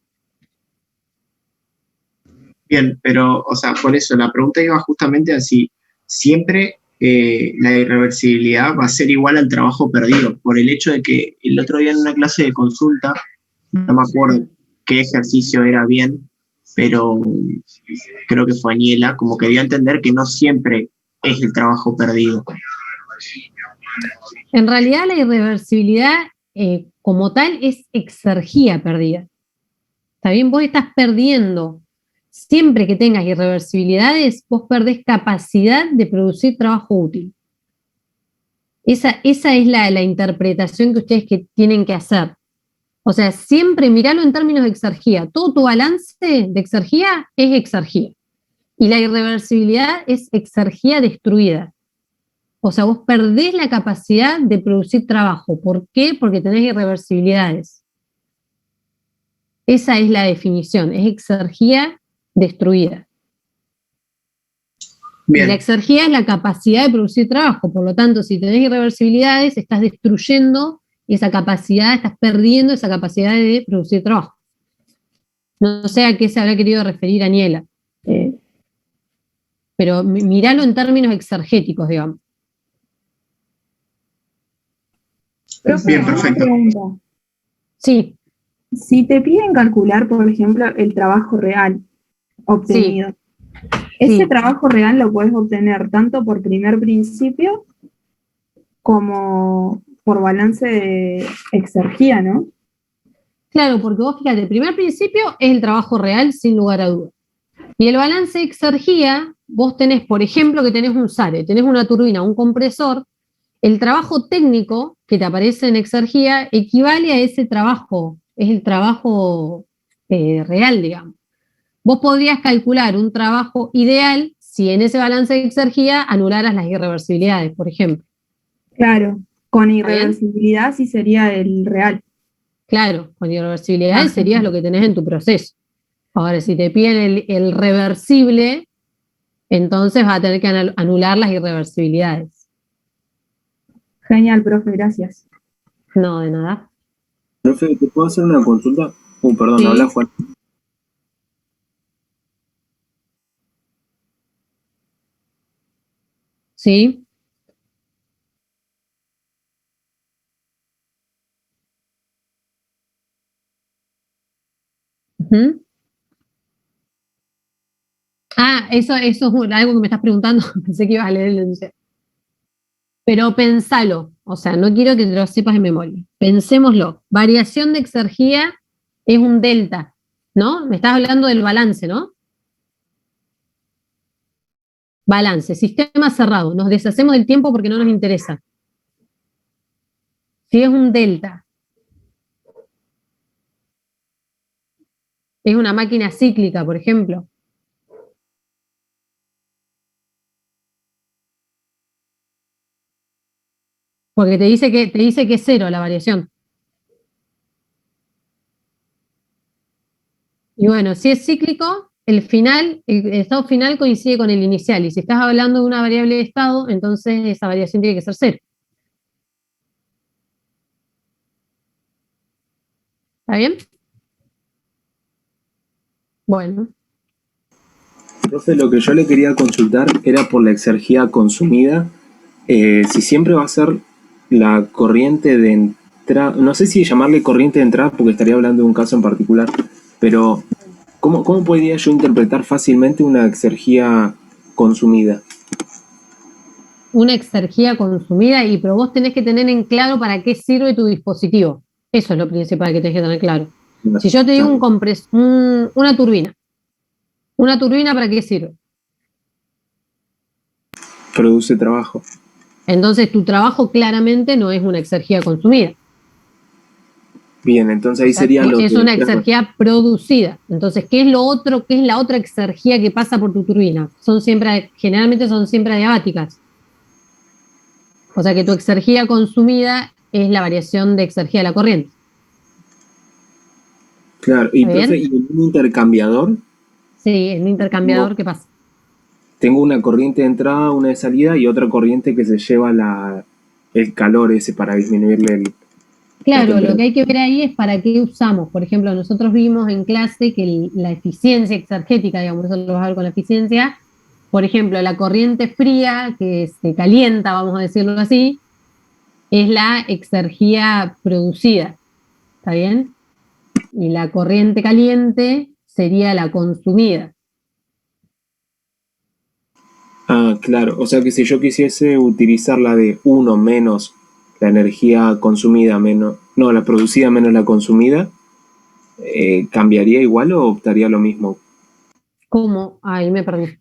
Bien, pero, o sea, por eso la pregunta iba justamente así. Siempre la irreversibilidad va a ser igual al trabajo perdido, por el hecho de que el otro día en una clase de consulta, no me acuerdo qué ejercicio era bien, pero creo que fue Aniela, como que dio a entender que no siempre es el trabajo perdido. En realidad la irreversibilidad como tal es exergía perdida. ¿Está bien? Vos estás perdiendo. Siempre que tengas irreversibilidades, vos perdés capacidad de producir trabajo útil. Esa es la interpretación que ustedes tienen que hacer. O sea, siempre miralo en términos de exergía. Todo tu balance de exergía es exergía. Y la irreversibilidad es exergía destruida. O sea, vos perdés la capacidad de producir trabajo. ¿Por qué? Porque tenés irreversibilidades. Esa es la definición, es exergía destruida. Bien. Y la exergía es la capacidad de producir trabajo. Por lo tanto, si tenés irreversibilidades, estás destruyendo esa capacidad, estás perdiendo esa capacidad de producir trabajo. No sé a qué se habrá querido referir Aniela. Pero miralo en términos exergéticos, digamos. Bien, perfecto. Pregunta. Sí. Si te piden calcular, por ejemplo, el trabajo real obtenido, sí. Ese trabajo real lo puedes obtener tanto por primer principio como por balance de exergía, ¿no? Claro, porque vos fíjate, el primer principio es el trabajo real, sin lugar a dudas. Y el balance de exergía, vos tenés, por ejemplo, que tenés un SARE, tenés una turbina, un compresor, el trabajo técnico que te aparece en exergía equivale a ese trabajo, es el trabajo real, digamos. Vos podrías calcular un trabajo ideal si en ese balance de exergía anularas las irreversibilidades, por ejemplo. Claro, con irreversibilidad sí sería el real. Claro, con irreversibilidades serías lo que tenés en tu proceso. Ahora, si te piden el reversible, entonces vas a tener que anular las irreversibilidades. Genial, profe, gracias. No, de nada. Profe, ¿te puedo hacer una consulta? Perdón, sí. Habla Juan. Sí. Uh-huh. Ah, eso es algo que me estás preguntando. Pensé que ibas a leer el enunciado. Pero pensalo, o sea, no quiero que te lo sepas de memoria. Pensémoslo. Variación de exergía es un delta, ¿no? Me estás hablando del balance, ¿no? Balance, sistema cerrado. Nos deshacemos del tiempo porque no nos interesa. Si es un delta, es una máquina cíclica, por ejemplo. Porque te dice que es cero la variación. Y bueno, si es cíclico, el estado final coincide con el inicial. Y si estás hablando de una variable de estado, entonces esa variación tiene que ser cero. ¿Está bien? Bueno. Profe, lo que yo le quería consultar era por la exergía consumida. Si siempre va a ser la corriente de entrada, no sé si llamarle corriente de entrada porque estaría hablando de un caso en particular, pero ¿cómo podría yo interpretar fácilmente una exergía consumida? Una exergía consumida, pero vos tenés que tener en claro para qué sirve tu dispositivo. Eso es lo principal que tenés que tener claro. Si yo te digo una turbina, ¿una turbina para qué sirve? Produce trabajo. Entonces tu trabajo claramente no es una exergía consumida. Bien, entonces ahí sería lo es que... una exergía producida. Entonces, ¿qué es lo otro? ¿Qué es la otra exergía que pasa por tu turbina? Generalmente son siempre adiabáticas. O sea que tu exergía consumida es la variación de exergía de la corriente. Claro, y ¿Está profe, bien? ¿y en un intercambiador? Sí, en un intercambiador, ¿qué pasa? Tengo una corriente de entrada, una de salida y otra corriente que se lleva el calor ese para disminuirle la Claro, lo temperatura. que hay que ver ahí es para qué usamos. Por ejemplo, nosotros vimos en clase que la eficiencia exergética, digamos, eso lo vas a ver con la eficiencia. Por ejemplo, la corriente fría, que se calienta, vamos a decirlo así, es la exergía producida. ¿Está bien? Y la corriente caliente sería la consumida. Ah, claro, o sea que si yo quisiese utilizar la de uno menos la energía consumida menos, no, la producida menos la consumida, ¿cambiaría igual o optaría lo mismo? ¿Cómo? Ahí me perdí.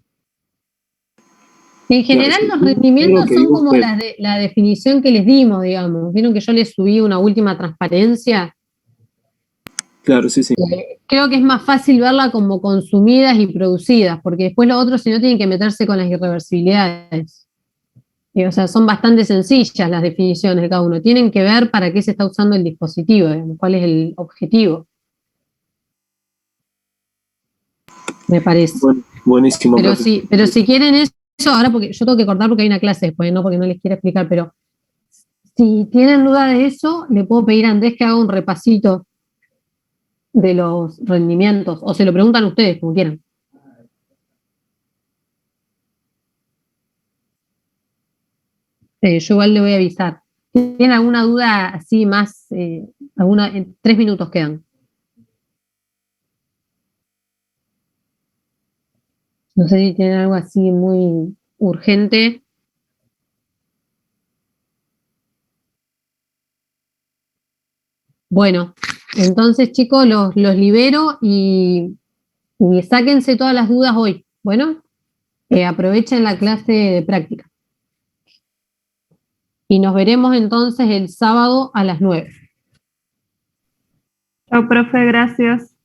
En Claro, general, yo los creo rendimientos que son digo como que, la definición que les dimos, digamos. Vieron que yo les subí una última transparencia. claro, sí, sí. Creo que es más fácil verla como consumidas y producidas, porque después los otros, si no, tienen que meterse con las irreversibilidades. O sea, son bastante sencillas las definiciones de cada uno. Tienen que ver para qué se está usando el dispositivo, digamos, cuál es el objetivo, me parece. Buenísimo, profe. Pero si quieren eso, ahora porque yo tengo que cortar porque hay una clase después, no porque no les quiero explicar, pero si tienen duda de eso, le puedo pedir a Andrés que haga un repasito de los rendimientos, o se lo preguntan ustedes, como quieran. Yo igual le voy a avisar. ¿Tienen alguna duda así más? En 3 minutos quedan. No sé si tienen algo así muy urgente. Bueno, entonces chicos, los libero y sáquense todas las dudas hoy. Bueno, aprovechen la clase de práctica. Y nos veremos entonces el sábado a las 9. Chao, profe, gracias.